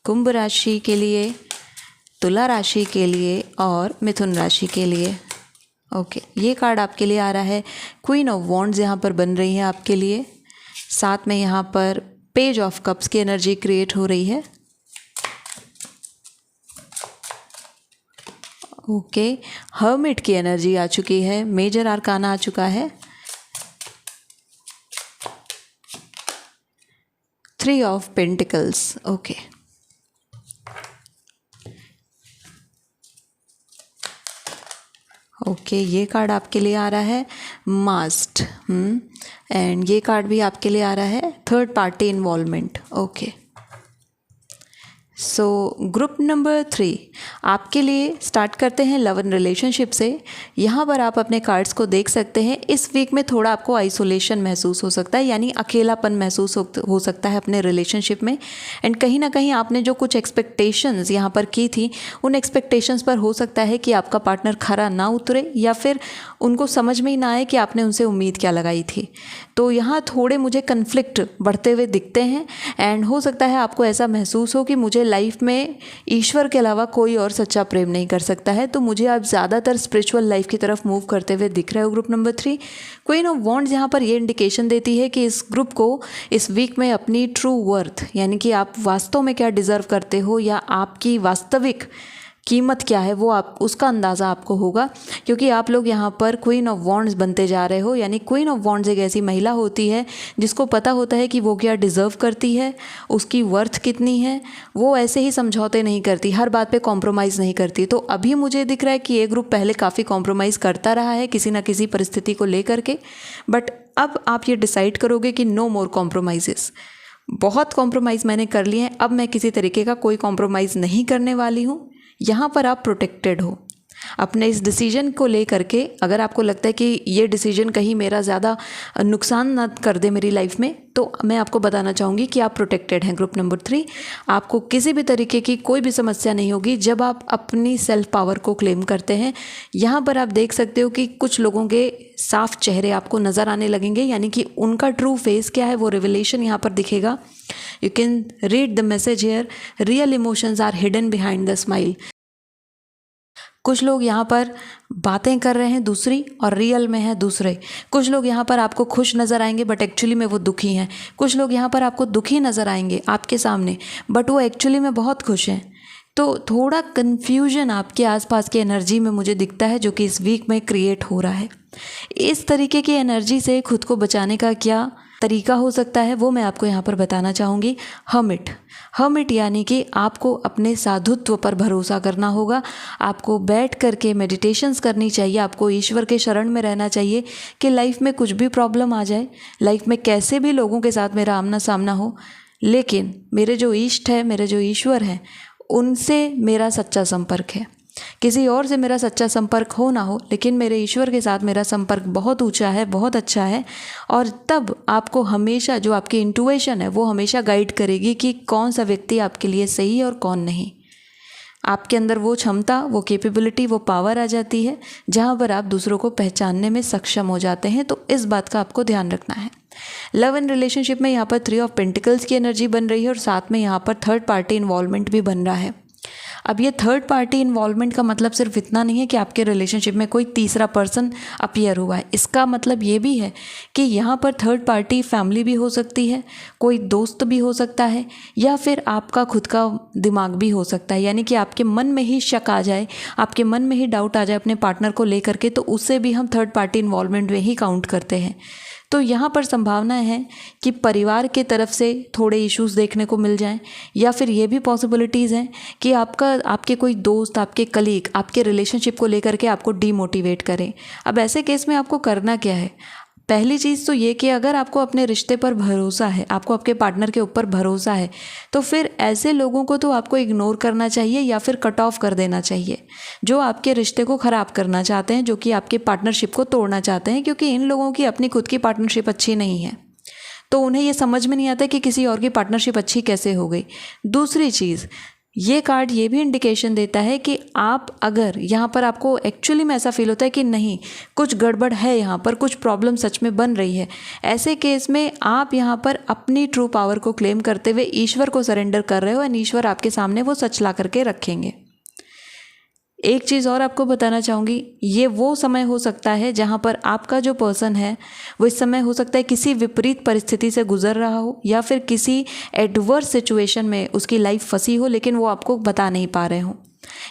कुंभ राशि के लिए, तुला राशि के लिए और मिथुन राशि के लिए। ओके, ये कार्ड आपके लिए आ रहा है क्वीन ऑफ वॉन्ड्स यहाँ पर बन रही है आपके लिए। साथ में यहाँ पर पेज ऑफ कप्स की एनर्जी क्रिएट हो रही है। ओके, हर्मिट की एनर्जी आ चुकी है, मेजर आर्काना आ चुका है, 3 ऑफ पेंटिकल्स। ओके, ओके, ये कार्ड आपके लिए आ रहा है मास्ट। एंड ये कार्ड भी आपके लिए आ रहा है third party involvement. Okay, so group number 3 आपके लिए स्टार्ट करते हैं लव एंड रिलेशनशिप से। यहाँ पर आप अपने कार्ड्स को देख सकते हैं। इस वीक में थोड़ा आपको आइसोलेशन महसूस हो सकता है, यानी अकेलापन महसूस हो सकता है अपने रिलेशनशिप में। एंड कहीं ना कहीं आपने जो कुछ एक्सपेक्टेशंस यहाँ पर की थी, उन एक्सपेक्टेशंस पर हो सकता है कि आपका पार्टनर खरा ना उतरे या फिर उनको समझ में ही ना आए कि आपने उनसे उम्मीद क्या लगाई थी। तो यहाँ थोड़े मुझे कन्फ्लिक्ट बढ़ते हुए दिखते हैं। एंड हो सकता है आपको ऐसा महसूस हो कि मुझे लाइफ में ईश्वर के अलावा कोई और सच्चा प्रेम नहीं कर सकता है। तो मुझे आप ज़्यादातर स्पिरिचुअल लाइफ की तरफ मूव करते हुए दिख रहे हो group number 3। Queen of wands यहाँ पर ये इंडिकेशन देती है कि इस ग्रुप को इस वीक में अपनी ट्रू वर्थ, यानी कि आप वास्तव में क्या डिज़र्व करते हो या आपकी वास्तविक कीमत क्या है, वो आप उसका अंदाज़ा आपको होगा। क्योंकि आप लोग यहाँ पर क्वीन ऑफ वॉन्ड्स बनते जा रहे हो। यानी क्वीन ऑफ वॉन्ड्स एक ऐसी महिला होती है जिसको पता होता है कि वो क्या डिज़र्व करती है, उसकी वर्थ कितनी है। वो ऐसे ही समझौते नहीं करती, हर बात पे कॉम्प्रोमाइज़ नहीं करती। तो अभी मुझे दिख रहा है कि ये ग्रुप पहले काफ़ी कॉम्प्रोमाइज़ करता रहा है किसी ना किसी परिस्थिति को लेकर के, बट अब आप ये डिसाइड करोगे कि नो मोर कॉम्प्रोमाइज़ेस। बहुत कॉम्प्रोमाइज़ मैंने कर लिए हैं, अब मैं किसी तरीके का कोई कॉम्प्रोमाइज़ नहीं करने वाली हूँ। यहाँ पर आप प्रोटेक्टेड हो अपने इस डिसीजन को लेकर के। अगर आपको लगता है कि ये डिसीजन कहीं मेरा ज़्यादा नुकसान ना कर दे मेरी लाइफ में, तो मैं आपको बताना चाहूँगी कि आप प्रोटेक्टेड हैं ग्रुप नंबर 3। आपको किसी भी तरीके की कोई भी समस्या नहीं होगी जब आप अपनी सेल्फ पावर को क्लेम करते हैं। यहाँ पर आप देख सकते हो कि कुछ लोगों के साफ चेहरे आपको नज़र आने लगेंगे, यानी कि उनका ट्रू फेस क्या है वो रिविलेशन यहाँ पर दिखेगा। You can read the message here, real emotions are hidden behind the smile. कुछ लोग यहाँ पर बातें कर रहे हैं दूसरी और रियल में है दूसरे। कुछ लोग यहाँ पर आपको खुश नज़र आएंगे बट एक्चुअली में वो दुखी हैं। कुछ लोग यहाँ पर आपको दुखी नज़र आएंगे आपके सामने बट वो एक्चुअली में बहुत खुश हैं। तो थोड़ा कन्फ्यूजन आपके आसपास की एनर्जी में मुझे दिखता है जो कि इस वीक में क्रिएट हो रहा है। इस तरीके की एनर्जी से खुद को बचाने का क्या तरीका हो सकता है वो मैं आपको यहाँ पर बताना चाहूँगी। हर्मिट यानी कि आपको अपने साधुत्व पर भरोसा करना होगा। आपको बैठ करके मेडिटेशंस करनी चाहिए, आपको ईश्वर के शरण में रहना चाहिए कि लाइफ में कुछ भी प्रॉब्लम आ जाए, लाइफ में कैसे भी लोगों के साथ मेरा आमना सामना हो, लेकिन मेरे जो इष्ट है, मेरे जो ईश्वर हैं, उनसे मेरा सच्चा संपर्क है। किसी और से मेरा सच्चा संपर्क हो ना हो, लेकिन मेरे ईश्वर के साथ मेरा संपर्क बहुत ऊंचा है, बहुत अच्छा है। और तब आपको हमेशा जो आपकी इंट्यूशन है वो हमेशा गाइड करेगी कि कौन सा व्यक्ति आपके लिए सही है और कौन नहीं। आपके अंदर वो क्षमता, वो कैपेबिलिटी, वो पावर आ जाती है जहाँ पर आप दूसरों को पहचानने में सक्षम हो जाते हैं। तो इस बात का आपको ध्यान रखना है। लव एंड रिलेशनशिप में यहाँ पर 3 ऑफ पेंटिकल्स की एनर्जी बन रही है और साथ में यहाँ पर थर्ड पार्टी इन्वॉल्वमेंट भी बन रहा है। अब ये थर्ड पार्टी इन्वॉल्वमेंट का मतलब सिर्फ इतना नहीं है कि आपके रिलेशनशिप में कोई तीसरा पर्सन अपीयर हुआ है। इसका मतलब ये भी है कि यहाँ पर थर्ड पार्टी फैमिली भी हो सकती है, कोई दोस्त भी हो सकता है, या फिर आपका खुद का दिमाग भी हो सकता है। यानी कि आपके मन में ही शक आ जाए, आपके मन में ही डाउट आ जाए अपने पार्टनर को लेकर के, तो उससे भी हम थर्ड पार्टी इन्वॉल्वमेंट में ही काउंट करते हैं। तो यहाँ पर संभावना है कि परिवार के तरफ से थोड़े इश्यूज़ देखने को मिल जाएं, या फिर ये भी पॉसिबिलिटीज़ हैं कि आपके कोई दोस्त, आपके कलीग आपके रिलेशनशिप को लेकर के आपको डीमोटिवेट करें। अब ऐसे केस में आपको करना क्या है? पहली चीज़ तो ये कि अगर आपको अपने रिश्ते पर भरोसा है, आपको आपके पार्टनर के ऊपर भरोसा है, तो फिर ऐसे लोगों को तो आपको इग्नोर करना चाहिए या फिर कट ऑफ कर देना चाहिए जो आपके रिश्ते को ख़राब करना चाहते हैं, जो कि आपके पार्टनरशिप को तोड़ना चाहते हैं। क्योंकि इन लोगों की अपनी खुद की पार्टनरशिप अच्छी नहीं है, तो उन्हें ये समझ में नहीं आता कि किसी और की पार्टनरशिप अच्छी कैसे हो गई। दूसरी चीज़, ये कार्ड ये भी इंडिकेशन देता है कि आप अगर यहाँ पर आपको एक्चुअली में ऐसा फील होता है कि नहीं कुछ गड़बड़ है, यहाँ पर कुछ प्रॉब्लम सच में बन रही है, ऐसे केस में आप यहाँ पर अपनी ट्रू पावर को क्लेम करते हुए ईश्वर को सरेंडर कर रहे हो एंड ईश्वर आपके सामने वो सच ला करके रखेंगे। एक चीज़ और आपको बताना चाहूँगी, ये वो समय हो सकता है जहाँ पर आपका जो पर्सन है वो इस समय हो सकता है किसी विपरीत परिस्थिति से गुजर रहा हो या फिर किसी एडवर्स सिचुएशन में उसकी लाइफ फंसी हो, लेकिन वो आपको बता नहीं पा रहे हो।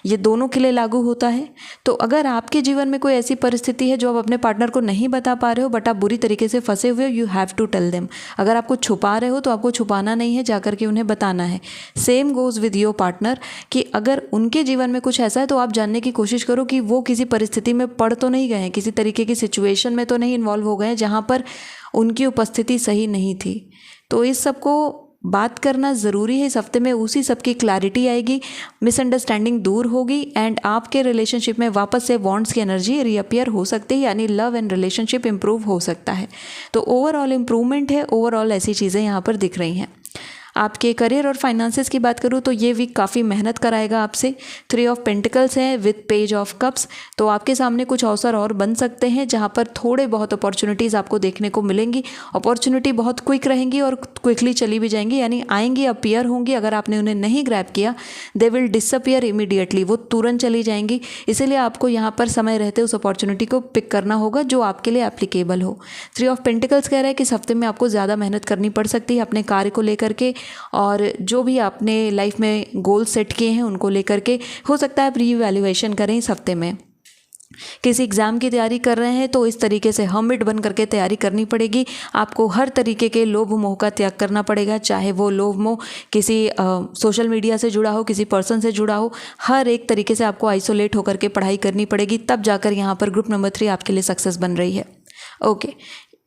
ये दोनों के लिए लागू होता है। तो अगर आपके जीवन में कोई ऐसी परिस्थिति है जो आप अपने पार्टनर को नहीं बता पा रहे हो बट आप बुरी तरीके से फंसे हुए हो, you have to tell them. अगर आपको छुपा रहे हो तो आपको छुपाना नहीं है, जाकर के उन्हें बताना है। Same goes with your partner कि अगर उनके जीवन में कुछ ऐसा है तो आप जानने की कोशिश करो कि वो किसी परिस्थिति में पड़ तो नहीं गए हैं, किसी तरीके की सिचुएशन में तो नहीं इन्वॉल्व हो गए हैं जहाँ पर उनकी उपस्थिति सही नहीं थी। तो इस सब को बात करना ज़रूरी है। इस हफ्ते में उसी सब की क्लैरिटी आएगी, मिसअंडरस्टैंडिंग दूर होगी एंड आपके रिलेशनशिप में वापस से वॉन्ट्स की एनर्जी रीअपियर हो सकती है, यानी लव एंड रिलेशनशिप इंप्रूव हो सकता है। तो ओवरऑल इम्प्रूवमेंट है, ओवरऑल ऐसी चीज़ें यहाँ पर दिख रही हैं। आपके करियर और फाइनेंसेस की बात करूँ तो ये वीक काफ़ी मेहनत कराएगा आपसे। 3 ऑफ पेंटिकल्स है विद पेज ऑफ कप्स, तो आपके सामने कुछ अवसर और बन सकते हैं जहाँ पर थोड़े बहुत अपॉर्चुनिटीज़ आपको देखने को मिलेंगी। अपॉर्चुनिटी बहुत क्विक रहेंगी और क्विकली चली भी जाएंगी, यानी आएंगी, अपीयर होंगी। अगर आपने उन्हें नहीं ग्रैब किया दे विल डिसअपियर इमीडिएटली, वो तुरंत चली जाएंगी। इसीलिए आपको यहाँ पर समय रहते उस अपॉर्चुनिटी को पिक करना होगा जो आपके लिए एप्लीकेबल हो। 3 ऑफ पेंटिकल्स कह रहा है कि इस हफ्ते में आपको ज़्यादा मेहनत करनी पड़ सकती है अपने कार्य को लेकर के, और जो भी आपने लाइफ में गोल सेट किए हैं उनको लेकर के हो सकता है आप रीवैल्यूएशन करें। इस हफ्ते में किसी एग्ज़ाम की तैयारी कर रहे हैं तो इस तरीके से हर्मिट बन करके तैयारी करनी पड़ेगी। आपको हर तरीके के लोभ मोह का त्याग करना पड़ेगा, चाहे वो लोभ मोह किसी सोशल मीडिया से जुड़ा हो, किसी पर्सन से जुड़ा हो। हर एक तरीके से आपको आइसोलेट होकर के पढ़ाई करनी पड़ेगी, तब जाकर यहाँ पर ग्रुप नंबर 3 आपके लिए सक्सेस बन रही है। ओके,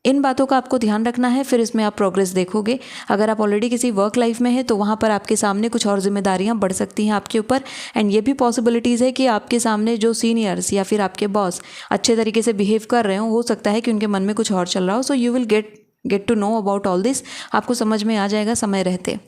इन बातों का आपको ध्यान रखना है, फिर इसमें आप प्रोग्रेस देखोगे। अगर आप ऑलरेडी किसी वर्क लाइफ में हैं तो वहाँ पर आपके सामने कुछ और जिम्मेदारियाँ बढ़ सकती हैं आपके ऊपर, एंड ये भी पॉसिबिलिटीज़ है कि आपके सामने जो सीनियर्स या फिर आपके बॉस अच्छे तरीके से बिहेव कर रहे हो सकता है कि उनके मन में कुछ और चल रहा हो। So you will get to know about all this, आपको समझ में आ जाएगा समय रहते।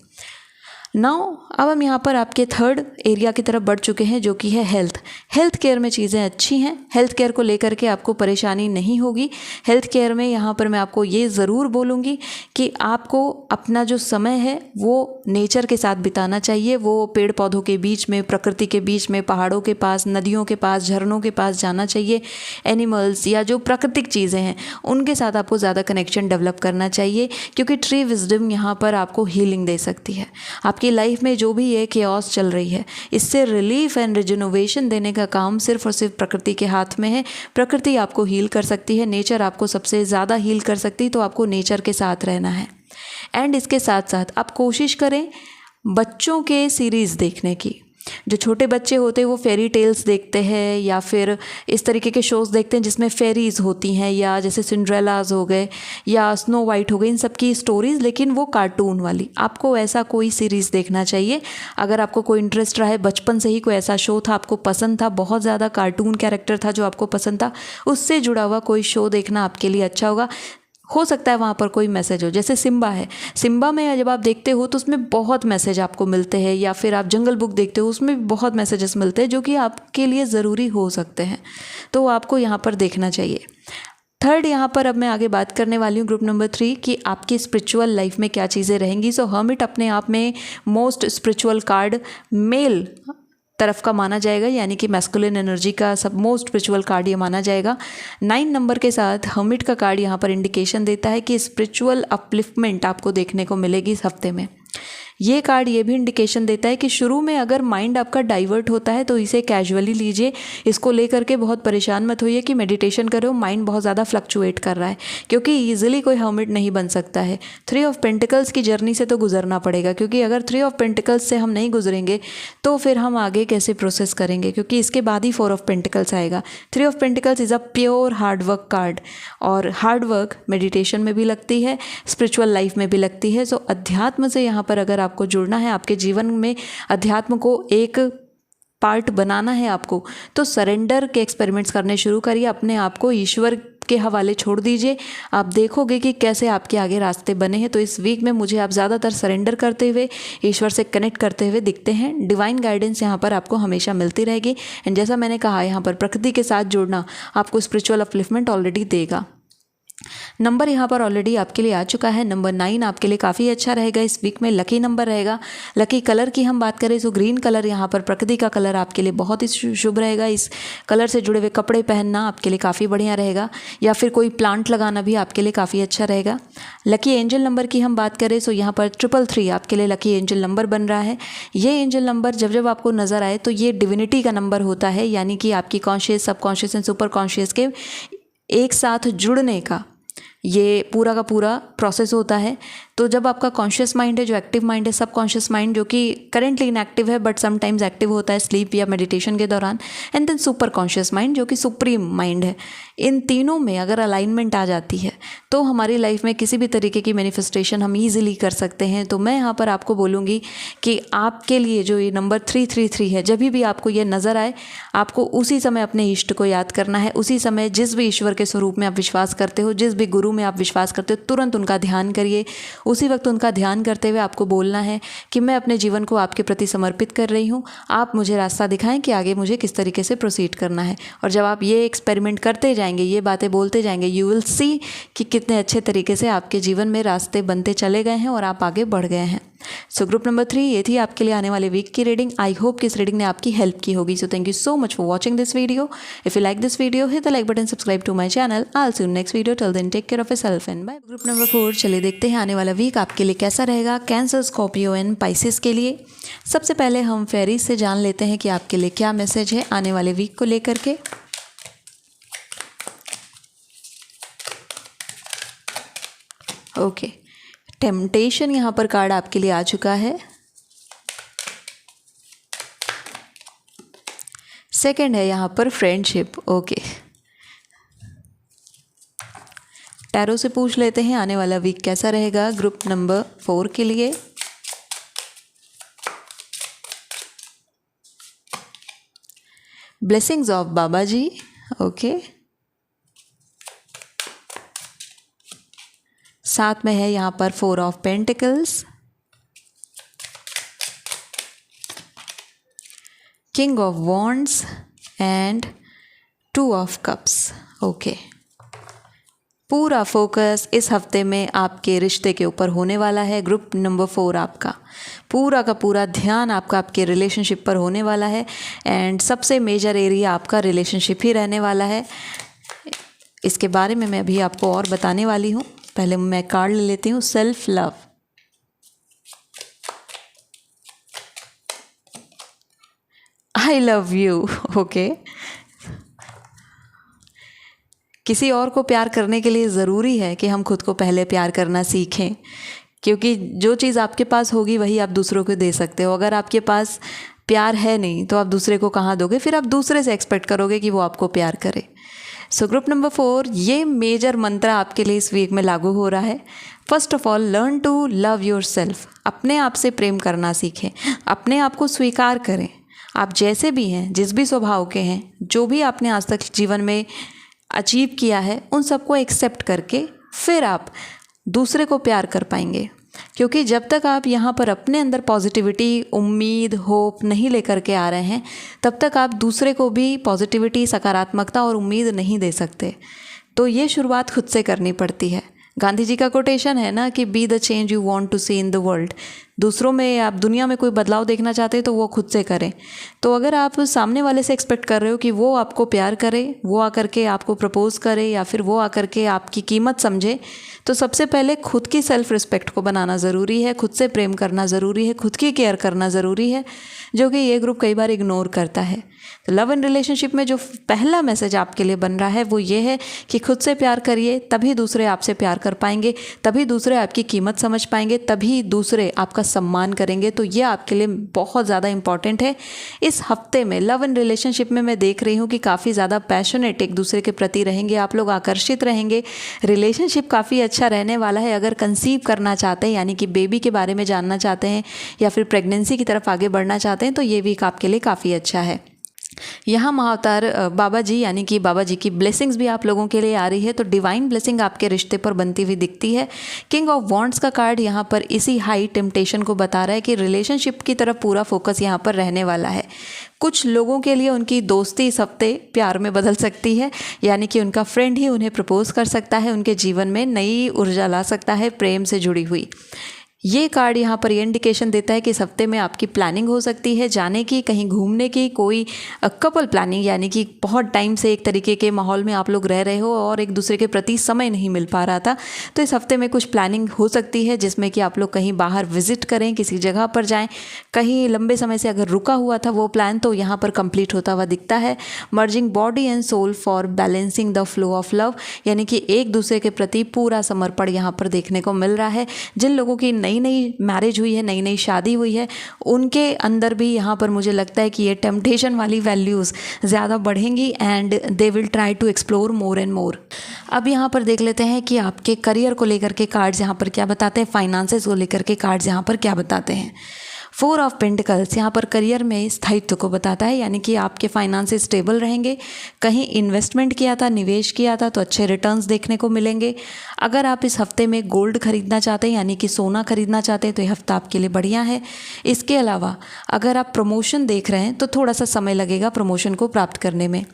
नाउ अब हम यहाँ पर आपके थर्ड एरिया की तरफ बढ़ चुके हैं जो कि है हेल्थ। हेल्थ केयर में चीज़ें अच्छी हैं, हेल्थ केयर को लेकर के आपको परेशानी नहीं होगी। हेल्थ केयर में यहाँ पर मैं आपको ये ज़रूर बोलूँगी कि आपको अपना जो समय है वो नेचर के साथ बिताना चाहिए। वो पेड़ पौधों के बीच में, प्रकृति के बीच में, पहाड़ों के पास, नदियों के पास, झरनों के पास जाना चाहिए। एनिमल्स या जो प्राकृतिक चीज़ें हैं उनके साथ आपको ज़्यादा कनेक्शन डेवलप करना चाहिए, क्योंकि ट्री विजडम यहाँ पर आपको हीलिंग दे सकती है। आपकी लाइफ में जो भी ये केओस चल रही है इससे रिलीफ एंड रिजनोवेशन देने का काम सिर्फ और सिर्फ प्रकृति के हाथ में है। प्रकृति आपको हील कर सकती है, नेचर आपको सबसे ज़्यादा हील कर सकती है, तो आपको नेचर के साथ रहना है। एंड इसके साथ साथ आप कोशिश करें बच्चों के सीरीज़ देखने की। जो छोटे बच्चे होते हैं वो फेरी टेल्स देखते हैं या फिर इस तरीके के शोज़ देखते हैं जिसमें फेरीज़ होती हैं, या जैसे सिंड्रेलाज हो गए या स्नो वाइट हो गई, इन सब की स्टोरीज़, लेकिन वो कार्टून वाली। आपको ऐसा कोई सीरीज़ देखना चाहिए। अगर आपको कोई इंटरेस्ट रहा है, बचपन से ही कोई ऐसा शो था आपको पसंद था, बहुत ज़्यादा कार्टून कैरेक्टर था जो आपको पसंद था, उससे जुड़ा हुआ कोई शो देखना आपके लिए अच्छा होगा। हो सकता है वहाँ पर कोई मैसेज हो, जैसे सिम्बा है। सिम्बा में जब आप देखते हो तो उसमें बहुत मैसेज आपको मिलते हैं, या फिर आप जंगल बुक देखते हो उसमें बहुत मैसेजेस मिलते हैं जो कि आपके लिए ज़रूरी हो सकते हैं, तो आपको यहाँ पर देखना चाहिए। थर्ड, यहाँ पर अब मैं आगे बात करने वाली हूँ ग्रुप नंबर 3 कि आपकी स्पिरिचुअल लाइफ में क्या चीज़ें रहेंगी। सो हर्मिट अपने आप में मोस्ट स्पिरिचुअल कार्ड मेल तरफ का माना जाएगा, यानी कि मैस्कुलिन एनर्जी का सब मोस्ट स्पिरिचुअल कार्ड ये माना जाएगा। 9 नंबर के साथ हर्मिट का कार्ड यहाँ पर इंडिकेशन देता है कि स्पिरिचुअल अपलिफ्टमेंट आपको देखने को मिलेगी इस हफ्ते में। ये कार्ड ये भी इंडिकेशन देता है कि शुरू में अगर माइंड आपका डाइवर्ट होता है तो इसे कैजुअली लीजिए, इसको लेकर के बहुत परेशान मत होइए कि मेडिटेशन कर रहे हो, माइंड बहुत ज़्यादा फ्लक्चुएट कर रहा है, क्योंकि ईजिली कोई हर्मिट नहीं बन सकता है। 3 ऑफ पेंटिकल्स की जर्नी से तो गुजरना पड़ेगा, क्योंकि अगर 3 ऑफ पेंटिकल्स से हम नहीं गुजरेंगे तो फिर हम आगे कैसे प्रोसेस करेंगे, क्योंकि इसके बाद ही 4 ऑफ पेंटिकल्स आएगा। 3 of pentacles is a pure hard work card, और हार्डवर्क मेडिटेशन में भी लगती है, स्पिरिचुअल लाइफ में भी लगती है। सो अध्यात्म से यहाँ पर अगर आपको जुड़ना है, आपके जीवन में अध्यात्म को एक पार्ट बनाना है आपको, तो सरेंडर के एक्सपेरिमेंट्स करने शुरू करिए। अपने आप को ईश्वर के हवाले छोड़ दीजिए। आप देखोगे कि कैसे आपके आगे रास्ते बने हैं। तो इस वीक में मुझे आप ज़्यादातर सरेंडर करते हुए, ईश्वर से कनेक्ट करते हुए दिखते हैं। डिवाइन गाइडेंस यहाँ पर आपको हमेशा मिलती रहेगी। एंड जैसा मैंने कहा, यहाँ पर प्रकृति के साथ जुड़ना आपको स्पिरिचुअल अपलिफ्टमेंट ऑलरेडी देगा। नंबर यहाँ पर ऑलरेडी आपके लिए आ चुका है। नंबर 9 आपके लिए काफ़ी अच्छा रहेगा। इस वीक में लकी नंबर रहेगा। लकी कलर की हम बात करें तो ग्रीन कलर, यहाँ पर प्रकृति का कलर आपके लिए बहुत ही शुभ रहेगा। इस कलर से जुड़े हुए कपड़े पहनना आपके लिए काफ़ी बढ़िया रहेगा, या फिर कोई प्लांट लगाना भी आपके लिए काफ़ी अच्छा रहेगा। लकी एंजल नंबर की हम बात करें तो यहाँ पर 333 आपके लिए लकी एंजल नंबर बन रहा है। ये एंजल नंबर जब जब आपको नज़र आए तो ये डिविनिटी का नंबर होता है, यानी कि आपकी conscious, subconscious and super conscious के एक साथ जुड़ने का ये पूरा का पूरा प्रोसेस होता है। तो जब आपका कॉन्शियस माइंड है, जो एक्टिव माइंड है, सब कॉन्शियस माइंड जो कि करेंटली इनएक्टिव है बट समटाइम्स एक्टिव होता है स्लीप या मेडिटेशन के दौरान, and then super conscious mind जो कि सुप्रीम माइंड है, इन तीनों में अगर अलाइनमेंट आ जाती है तो हमारी लाइफ में किसी भी तरीके की मैनिफेस्टेशन हम ईजिली कर सकते हैं। तो मैं यहाँ पर आपको बोलूँगी कि आपके लिए जो ये नंबर 333 है, जब भी आपको ये नज़र आए, आपको उसी समय अपने इष्ट को याद करना है। उसी समय जिस भी ईश्वर के स्वरूप में आप विश्वास करते हो, जिस भी गुरु में आप विश्वास करते हो, तुरंत उनका ध्यान करिए। उसी वक्त उनका ध्यान करते हुए आपको बोलना है कि मैं अपने जीवन को आपके प्रति समर्पित कर रही हूँ, आप मुझे रास्ता दिखाएं कि आगे मुझे किस तरीके से प्रोसीड करना है। और जब आप ये एक्सपेरिमेंट करते जाएंगे, ये बातें बोलते जाएंगे, यू विल सी कि कितने अच्छे तरीके से आपके जीवन में रास्ते बनते चले गए हैं और आप आगे बढ़ गए हैं। सो ग्रुप नंबर 3 ये थी आपके लिए आने वाले वीक की रीडिंग। आई होप कि इस रीडिंग ने आपकी हेल्प की होगी। So thank you so much for watching this video. If you like this video, hit the like button, subscribe to my channel. I will see you next video. Till then take care of yourself and bye. Group number 4 चलिए देखते हैं आने वाला week आपके लिए कैसा रहेगा cancer, Scorpio and Pisces के लिए। सबसे पहले हम फेरीज से जान लेते हैं कि आपके लिए क्या मैसेज है आने वाले वीक को लेकर के। ओके, टेम्पटेशन यहाँ पर कार्ड आपके लिए आ चुका है। सेकंड है यहाँ पर फ्रेंडशिप। ओके, टैरो से पूछ लेते हैं आने वाला वीक कैसा रहेगा ग्रुप नंबर 4 के लिए। Blessings of Baba ji. Okay, साथ में है यहाँ पर 4 of pentacles, king of wands and 2 of cups. Okay, पूरा फोकस इस हफ्ते में आपके रिश्ते के ऊपर होने वाला है। ग्रुप नंबर 4 आपका पूरा का पूरा ध्यान आपके रिलेशनशिप पर होने वाला है। एंड सबसे मेजर एरिया आपका रिलेशनशिप ही रहने वाला है। इसके बारे में मैं अभी आपको और बताने वाली हूँ। पहले मैं कार्ड ले लेती हूँ। Self love. I love you. Okay, किसी और को प्यार करने के लिए ज़रूरी है कि हम खुद को पहले प्यार करना सीखें, क्योंकि जो चीज़ आपके पास होगी वही आप दूसरों को दे सकते हो। अगर आपके पास प्यार है नहीं तो आप दूसरे को कहाँ दोगे? फिर आप दूसरे से एक्सपेक्ट करोगे कि वो आपको प्यार करे। सो ग्रुप नंबर 4 ये मेजर मंत्र आपके लिए इस वीक में लागू हो रहा है। First of all, learn to love yourself. अपने आप से प्रेम करना सीखें, अपने आप को स्वीकार करें। आप जैसे भी हैं, जिस भी स्वभाव के हैं, जो भी आपने आज तक जीवन में अचीव किया है, उन सबको एक्सेप्ट करके फिर आप दूसरे को प्यार कर पाएंगे। क्योंकि जब तक आप यहाँ पर अपने अंदर पॉजिटिविटी, उम्मीद, होप नहीं लेकर के आ रहे हैं, तब तक आप दूसरे को भी पॉजिटिविटी, सकारात्मकता और उम्मीद नहीं दे सकते। तो ये शुरुआत खुद से करनी पड़ती है। गांधी जी का कोटेशन है ना कि be the change you want to see in the world. दूसरों में, आप दुनिया में कोई बदलाव देखना चाहते हैं तो वो खुद से करें। तो अगर आप सामने वाले से एक्सपेक्ट कर रहे हो कि वो आपको प्यार करे, वो आकर के आपको प्रपोज करे, या फिर वो आकर के आपकी कीमत समझे, तो सबसे पहले खुद की सेल्फ रिस्पेक्ट को बनाना ज़रूरी है। खुद से प्रेम करना ज़रूरी है, खुद की केयर करना ज़रूरी है, जो कि ये ग्रुप कई बार इग्नोर करता है। तो लव एंड रिलेशनशिप में जो पहला मैसेज आपके लिए बन रहा है वो ये है कि खुद से प्यार करिए, तभी दूसरे आपसे प्यार कर पाएंगे, तभी दूसरे आपकी कीमत समझ पाएंगे, तभी दूसरे आपका सम्मान करेंगे। तो ये आपके लिए बहुत ज़्यादा इंपॉर्टेंट है। इस हफ्ते में लव एंड रिलेशनशिप में मैं देख रही हूँ कि काफ़ी ज़्यादा पैशनेट एक दूसरे के प्रति रहेंगे, आप लोग आकर्षित रहेंगे, रिलेशनशिप काफ़ी अच्छा रहने वाला है। अगर कंसीव करना चाहते हैं यानी कि बेबी के बारे में जानना चाहते हैं या फिर प्रेगनेंसी की तरफ आगे बढ़ना चाहते हैं तो ये वीक आपके लिए काफ़ी अच्छा है। यहाँ महाअवतार बाबा जी यानी कि बाबा जी की ब्लेसिंग्स भी आप लोगों के लिए आ रही है, तो डिवाइन ब्लेसिंग आपके रिश्ते पर बनती हुई दिखती है। किंग ऑफ वॉन्ड्स का कार्ड यहाँ पर इसी हाई टेम्पटेशन को बता रहा है कि रिलेशनशिप की तरफ पूरा फोकस यहाँ पर रहने वाला है। कुछ लोगों के लिए उनकी दोस्ती इस हफ्ते प्यार में बदल सकती है, यानी कि उनका फ्रेंड ही उन्हें प्रपोज कर सकता है, उनके जीवन में नई ऊर्जा ला सकता है प्रेम से जुड़ी हुई। ये कार्ड यहाँ पर ये इंडिकेशन देता है कि इस हफ्ते में आपकी प्लानिंग हो सकती है जाने की, कहीं घूमने की, कोई कपल प्लानिंग, यानी कि बहुत टाइम से एक तरीके के माहौल में आप लोग रह रहे हो और एक दूसरे के प्रति समय नहीं मिल पा रहा था, तो इस हफ्ते में कुछ प्लानिंग हो सकती है जिसमें कि आप लोग कहीं बाहर विजिट करें, किसी जगह पर जाएं, कहीं लंबे समय से अगर रुका हुआ था वो प्लान तो यहाँ पर कंप्लीट होता हुआ दिखता है। Merging body and soul for balancing the flow of love, यानी कि एक दूसरे के प्रति पूरा समर्पण यहाँ पर देखने को मिल रहा है। जिन लोगों की नई मैरिज हुई है, नई नई शादी हुई है, उनके अंदर भी यहाँ पर मुझे लगता है कि ये टेम्पटेशन वाली वैल्यूज़ ज़्यादा बढ़ेंगी and they will try to explore more and more. अब यहाँ पर देख लेते हैं कि आपके करियर को लेकर के कार्ड्स यहाँ पर क्या बताते हैं, फाइनेंसेस को लेकर के कार्ड्स यहाँ पर क्या बताते हैं। 4 ऑफ पेंटिकल्स यहाँ पर करियर में स्थायित्व को बताता है, यानी कि आपके फाइनेंसेस स्टेबल रहेंगे, कहीं इन्वेस्टमेंट किया था, निवेश किया था तो अच्छे रिटर्न्स देखने को मिलेंगे। अगर आप इस हफ्ते में गोल्ड खरीदना चाहते हैं यानी कि सोना खरीदना चाहते हैं तो ये हफ्ता आपके लिए बढ़िया है। इसके अलावा अगर आप प्रमोशन देख रहे हैं तो थोड़ा सा समय लगेगा प्रमोशन को प्राप्त करने में।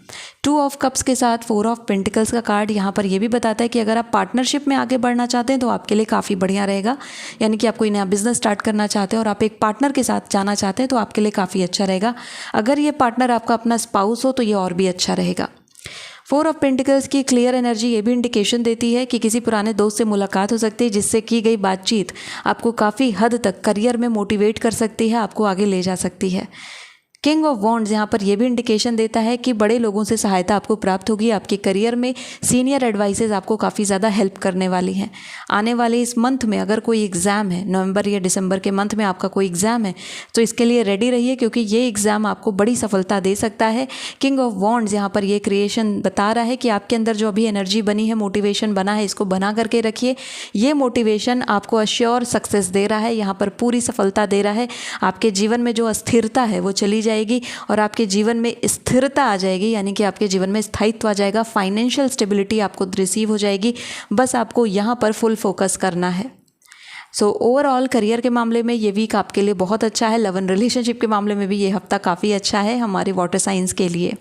2 ऑफ कप्स के साथ 4 ऑफ पेंटिकल्स का कार्ड यहाँ पर यह भी बताता है कि अगर आप पार्टनरशिप में आगे बढ़ना चाहते हैं तो आपके लिए काफ़ी बढ़िया रहेगा, यानी कि आप कोई नया बिजनेस स्टार्ट करना चाहते हैं और आप एक पार्टनर के साथ जाना चाहते हैं तो आपके लिए काफ़ी अच्छा रहेगा। अगर ये पार्टनर आपका अपना स्पाउस हो तो ये और भी अच्छा रहेगा। 4 ऑफ पेंटिकल्स की क्लियर एनर्जी ये भी इंडिकेशन देती है कि किसी पुराने दोस्त से मुलाकात हो सकती है जिससे की गई बातचीत आपको काफ़ी हद तक करियर में मोटिवेट कर सकती है, आपको आगे ले जा सकती है। किंग ऑफ वॉन्ड्स यहाँ पर यह भी इंडिकेशन देता है कि बड़े लोगों से सहायता आपको प्राप्त होगी, आपके करियर में सीनियर एडवाइसेज आपको काफ़ी ज़्यादा हेल्प करने वाली हैं। आने वाले इस मंथ में अगर कोई एग्ज़ाम है, नवंबर या दिसंबर के मंथ में आपका कोई एग्ज़ाम है तो इसके लिए रेडी रहिए, क्योंकि ये एग्ज़ाम आपको बड़ी सफलता दे सकता है। किंग ऑफ वॉन्ड्स यहाँ पर ये क्रिएशन बता रहा है कि आपके अंदर जो अभी एनर्जी बनी है, मोटिवेशन बना है, इसको बना करके रखिए। ये मोटिवेशन आपको अश्योर सक्सेस दे रहा है, यहाँ पर पूरी सफलता दे रहा है। आपके जीवन में जो अस्थिरता है वो चली जाएगी और आपके जीवन में स्थिरता आ जाएगी, यानी कि आपके जीवन में स्थायित्व आ जाएगा, फाइनेंशियल स्टेबिलिटी आपको रिसीव हो जाएगी। बस आपको यहाँ पर फुल फोकस करना है। सो ओवरऑल करियर के मामले में ये वीक आपके लिए बहुत अच्छा है। लव एंड रिलेशनशिप के मामले में भी ये हफ्ता काफ़ी अच्छा है हमारे वाटर साइंस के लिए।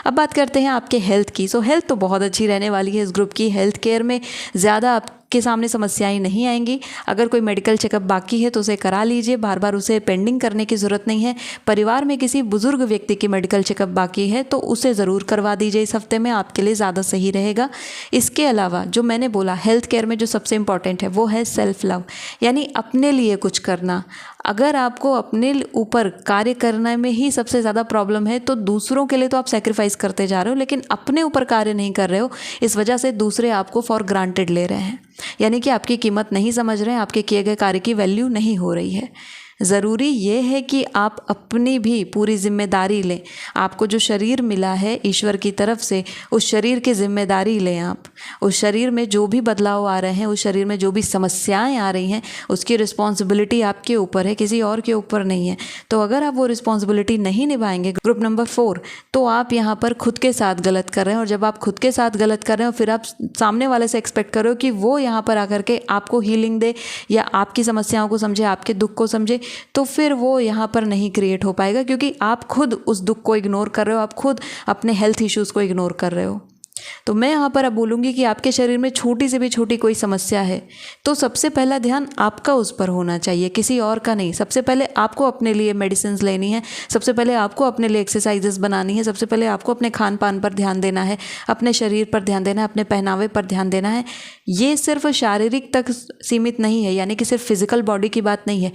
अब बात करते हैं आपके हेल्थ की। सो हेल्थ तो बहुत अच्छी रहने वाली है इस ग्रुप की। हेल्थ केयर में ज़्यादा आपके सामने समस्याएं नहीं आएंगी। अगर कोई मेडिकल चेकअप बाकी है तो उसे करा लीजिए, बार बार उसे पेंडिंग करने की ज़रूरत नहीं है। परिवार में किसी बुजुर्ग व्यक्ति की मेडिकल चेकअप बाकी है तो उसे ज़रूर करवा दीजिए, इस हफ्ते में आपके लिए ज़्यादा सही रहेगा। इसके अलावा जो मैंने बोला हेल्थ केयर में जो सबसे इंपॉर्टेंट है वो है सेल्फ लव, यानी अपने लिए कुछ करना। अगर आपको अपने ऊपर कार्य करने में ही सबसे ज़्यादा प्रॉब्लम है तो दूसरों के लिए तो आप सेक्रीफाइस करते जा रहे हो, लेकिन अपने ऊपर कार्य नहीं कर रहे हो। इस वजह से दूसरे आपको फॉर ग्रांटेड ले रहे हैं, यानी कि आपकी कीमत नहीं समझ रहे हैं, आपके किए गए कार्य की वैल्यू नहीं हो रही है। ज़रूरी ये है कि आप अपनी भी पूरी जिम्मेदारी लें। आपको जो शरीर मिला है ईश्वर की तरफ से, उस शरीर की जिम्मेदारी लें आप। उस शरीर में जो भी बदलाव आ रहे हैं, उस शरीर में जो भी समस्याएं आ रही हैं, उसकी रिस्पॉन्सिबिलिटी आपके ऊपर है, किसी और के ऊपर नहीं है। तो अगर आप वो रिस्पॉन्सिबिलिटी नहीं निभाएंगे, ग्रुप नंबर 4, तो आप यहाँ पर खुद के साथ गलत कर रहे हैं। और जब आप खुद के साथ गलत कर रहे हो फिर आप सामने वाले से एक्सपेक्ट करो कि वो यहाँ पर आकर के आपको हीलिंग दे या आपकी समस्याओं को समझे, आपके दुख को समझे, तो फिर वो यहाँ पर नहीं क्रिएट हो पाएगा, क्योंकि आप खुद उस दुख को इग्नोर कर रहे हो, आप खुद अपने हेल्थ इश्यूज़ को इग्नोर कर रहे हो। तो मैं यहाँ पर अब बोलूँगी कि आपके शरीर में छोटी से भी छोटी कोई समस्या है तो सबसे पहला ध्यान आपका उस पर होना चाहिए, किसी और का नहीं। सबसे पहले आपको अपने लिए मेडिसिन लेनी है, सबसे पहले आपको अपने लिए एक्सरसाइजेस बनानी है, सबसे पहले आपको अपने खान पान पर ध्यान देना है, अपने शरीर पर ध्यान देना है, अपने पहनावे पर ध्यान देना है। ये सिर्फ शारीरिक तक सीमित नहीं है, यानी कि सिर्फ फिजिकल बॉडी की बात नहीं है।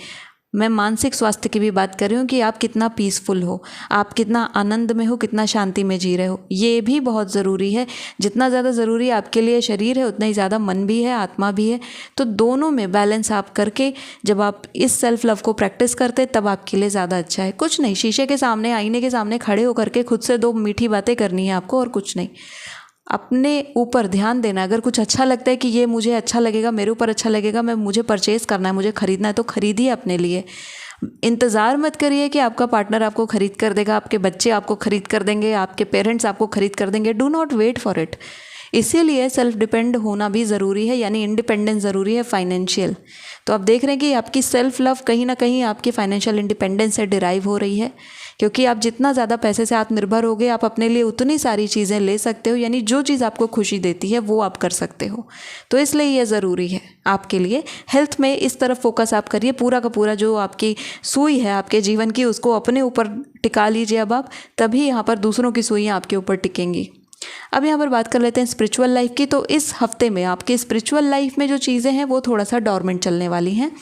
मैं मानसिक स्वास्थ्य की भी बात कर रही हूँ कि आप कितना पीसफुल हो, आप कितना आनंद में हो, कितना शांति में जी रहे हो, ये भी बहुत ज़रूरी है। जितना ज़्यादा ज़रूरी आपके लिए शरीर है उतना ही ज़्यादा मन भी है, आत्मा भी है। तो दोनों में बैलेंस आप करके जब आप इस सेल्फ लव को प्रैक्टिस करते तब आपके लिए ज़्यादा अच्छा है। कुछ नहीं, शीशे के सामने, आईने के सामने खड़े होकर के खुद से 2 मीठी बातें करनी है आपको, और कुछ नहीं। अपने ऊपर ध्यान देना। अगर कुछ अच्छा लगता है कि ये मुझे अच्छा लगेगा, मेरे ऊपर अच्छा लगेगा, मुझे परचेज़ करना है, मुझे ख़रीदना है, तो ख़रीदिए अपने लिए। इंतज़ार मत करिए कि आपका पार्टनर आपको ख़रीद कर देगा, आपके बच्चे आपको ख़रीद कर देंगे, आपके पेरेंट्स आपको ख़रीद कर देंगे। Do not wait for it. इसीलिए सेल्फ डिपेंड होना भी ज़रूरी है, यानी इंडिपेंडेंस ज़रूरी है, फाइनेंशियल। तो आप देख रहे हैं कि आपकी सेल्फ लव कहीं ना कहीं आपकी फाइनेंशियल इंडिपेंडेंस से डिराइव हो रही है, क्योंकि आप जितना ज़्यादा पैसे से आत्मनिर्भर होगे, आप अपने लिए उतनी सारी चीज़ें ले सकते हो, यानी जो चीज़ आपको खुशी देती है वो आप कर सकते हो। तो इसलिए ये ज़रूरी है आपके लिए। हेल्थ में इस तरफ फोकस आप करिए, पूरा का पूरा जो आपकी सुई है आपके जीवन की उसको अपने ऊपर टिका लीजिए अब आप, तभी यहाँ पर दूसरों की सुइयाँ आपके ऊपर टिकेंगी। अब यहाँ पर बात कर लेते हैं स्पिरिचुअल लाइफ की। तो इस हफ्ते में आपके स्पिरिचुअल लाइफ में जो चीज़ें हैं वो थोड़ा सा डॉर्मेंट चलने वाली हैं,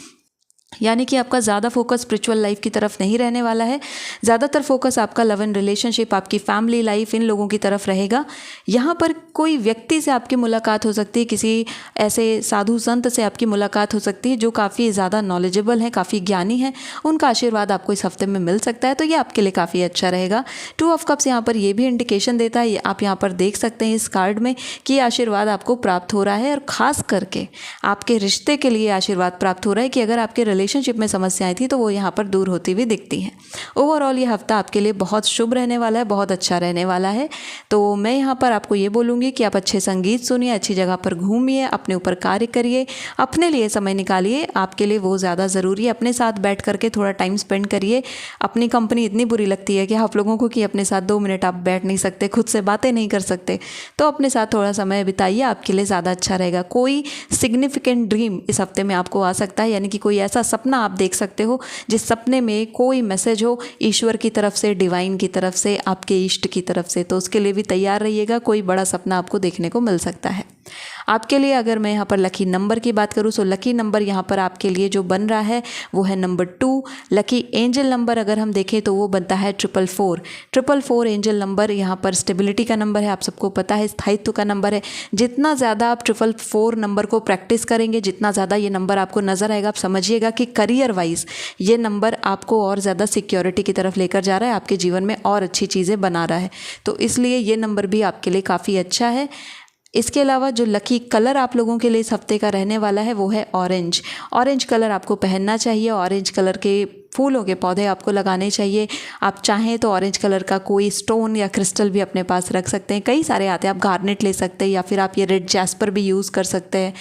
यानी कि आपका ज़्यादा फोकस स्पिरिचुअल लाइफ की तरफ नहीं रहने वाला है। ज़्यादातर फोकस आपका लव एंड रिलेशनशिप, आपकी फैमिली लाइफ, इन लोगों की तरफ रहेगा। यहाँ पर कोई व्यक्ति से आपकी मुलाकात हो सकती है, किसी ऐसे साधु संत से आपकी मुलाकात हो सकती है जो काफ़ी ज़्यादा नॉलेजेबल हैं, काफ़ी ज्ञानी हैं। उनका आशीर्वाद आपको इस हफ्ते में मिल सकता है, तो ये आपके लिए काफ़ी अच्छा रहेगा। 2 ऑफ कप्स यहाँ पर ये भी इंडिकेशन देता है, आप यहाँ पर देख सकते हैं इस कार्ड में कि ये आशीर्वाद आपको प्राप्त हो रहा है, और ख़ास करके आपके रिश्ते के लिए आशीर्वाद प्राप्त हो रहा है कि अगर आपके रिलेशनशिप में समस्याएं थी तो वो यहाँ पर दूर होती हुई दिखती हैं। ओवरऑल ये हफ्ता आपके लिए बहुत शुभ रहने वाला है, बहुत अच्छा रहने वाला है। तो मैं यहाँ पर आपको ये बोलूँगी कि आप अच्छे संगीत सुनिए, अच्छी जगह पर घूमिए, अपने ऊपर कार्य करिए, अपने लिए समय निकालिए, आपके लिए वो ज़्यादा ज़रूरी है। अपने साथ बैठ करके थोड़ा टाइम स्पेंड करिए। अपनी कंपनी इतनी बुरी लगती है कि आप लोगों को कि अपने साथ 2 मिनट आप बैठ नहीं सकते, खुद से बातें नहीं कर सकते, तो अपने साथ थोड़ा समय बिताइए, आपके लिए ज़्यादा अच्छा रहेगा। कोई सिग्निफिकेंट ड्रीम इस हफ्ते में आपको आ सकता है, यानी कि कोई ऐसा सपना आप देख सकते हो जिस सपने में कोई मैसेज हो ईश्वर की तरफ से, डिवाइन की तरफ से, आपके इष्ट की तरफ से, तो उसके लिए भी तैयार रहिएगा। कोई बड़ा सपना आपको देखने को मिल सकता है। आपके लिए अगर मैं यहाँ पर लकी नंबर की बात करूँ तो लकी नंबर यहाँ पर आपके लिए जो बन रहा है वो है नंबर 2। लकी एंजल नंबर अगर हम देखें तो वो बनता है 444। 444 एंजल नंबर यहाँ पर स्टेबिलिटी का नंबर है, आप सबको पता है, स्थायित्व का नंबर है। जितना ज़्यादा आप 444 नंबर को प्रैक्टिस करेंगे, जितना ज़्यादा ये नंबर आपको नज़र आएगा, आप समझिएगा कि करियर वाइज ये नंबर आपको और ज़्यादा सिक्योरिटी की तरफ लेकर जा रहा है, आपके जीवन में और अच्छी चीज़ें बना रहा है। तो इसलिए ये नंबर भी आपके लिए काफ़ी अच्छा है। इसके अलावा जो लकी कलर आप लोगों के लिए इस हफ्ते का रहने वाला है वो है ऑरेंज। ऑरेंज कलर आपको पहनना चाहिए, ऑरेंज कलर के फूलों के पौधे आपको लगाने चाहिए। आप चाहें तो ऑरेंज कलर का कोई स्टोन या क्रिस्टल भी अपने पास रख सकते हैं, कई सारे आते हैं, आप गार्नेट ले सकते हैं या फिर आप ये रेड जैस्पर भी यूज़ कर सकते हैं।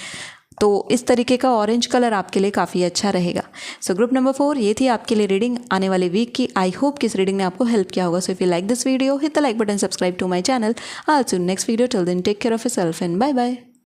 तो इस तरीके का ऑरेंज कलर आपके लिए काफ़ी अच्छा रहेगा। सो ग्रुप नंबर 4 ये थी आपके लिए रीडिंग आने वाले वीक की। आई होप कि इस रीडिंग ने आपको हेल्प किया होगा। So if you like this video hit the like button, subscribe to my channel. I will see you next video. Till then take care of yourself and bye bye.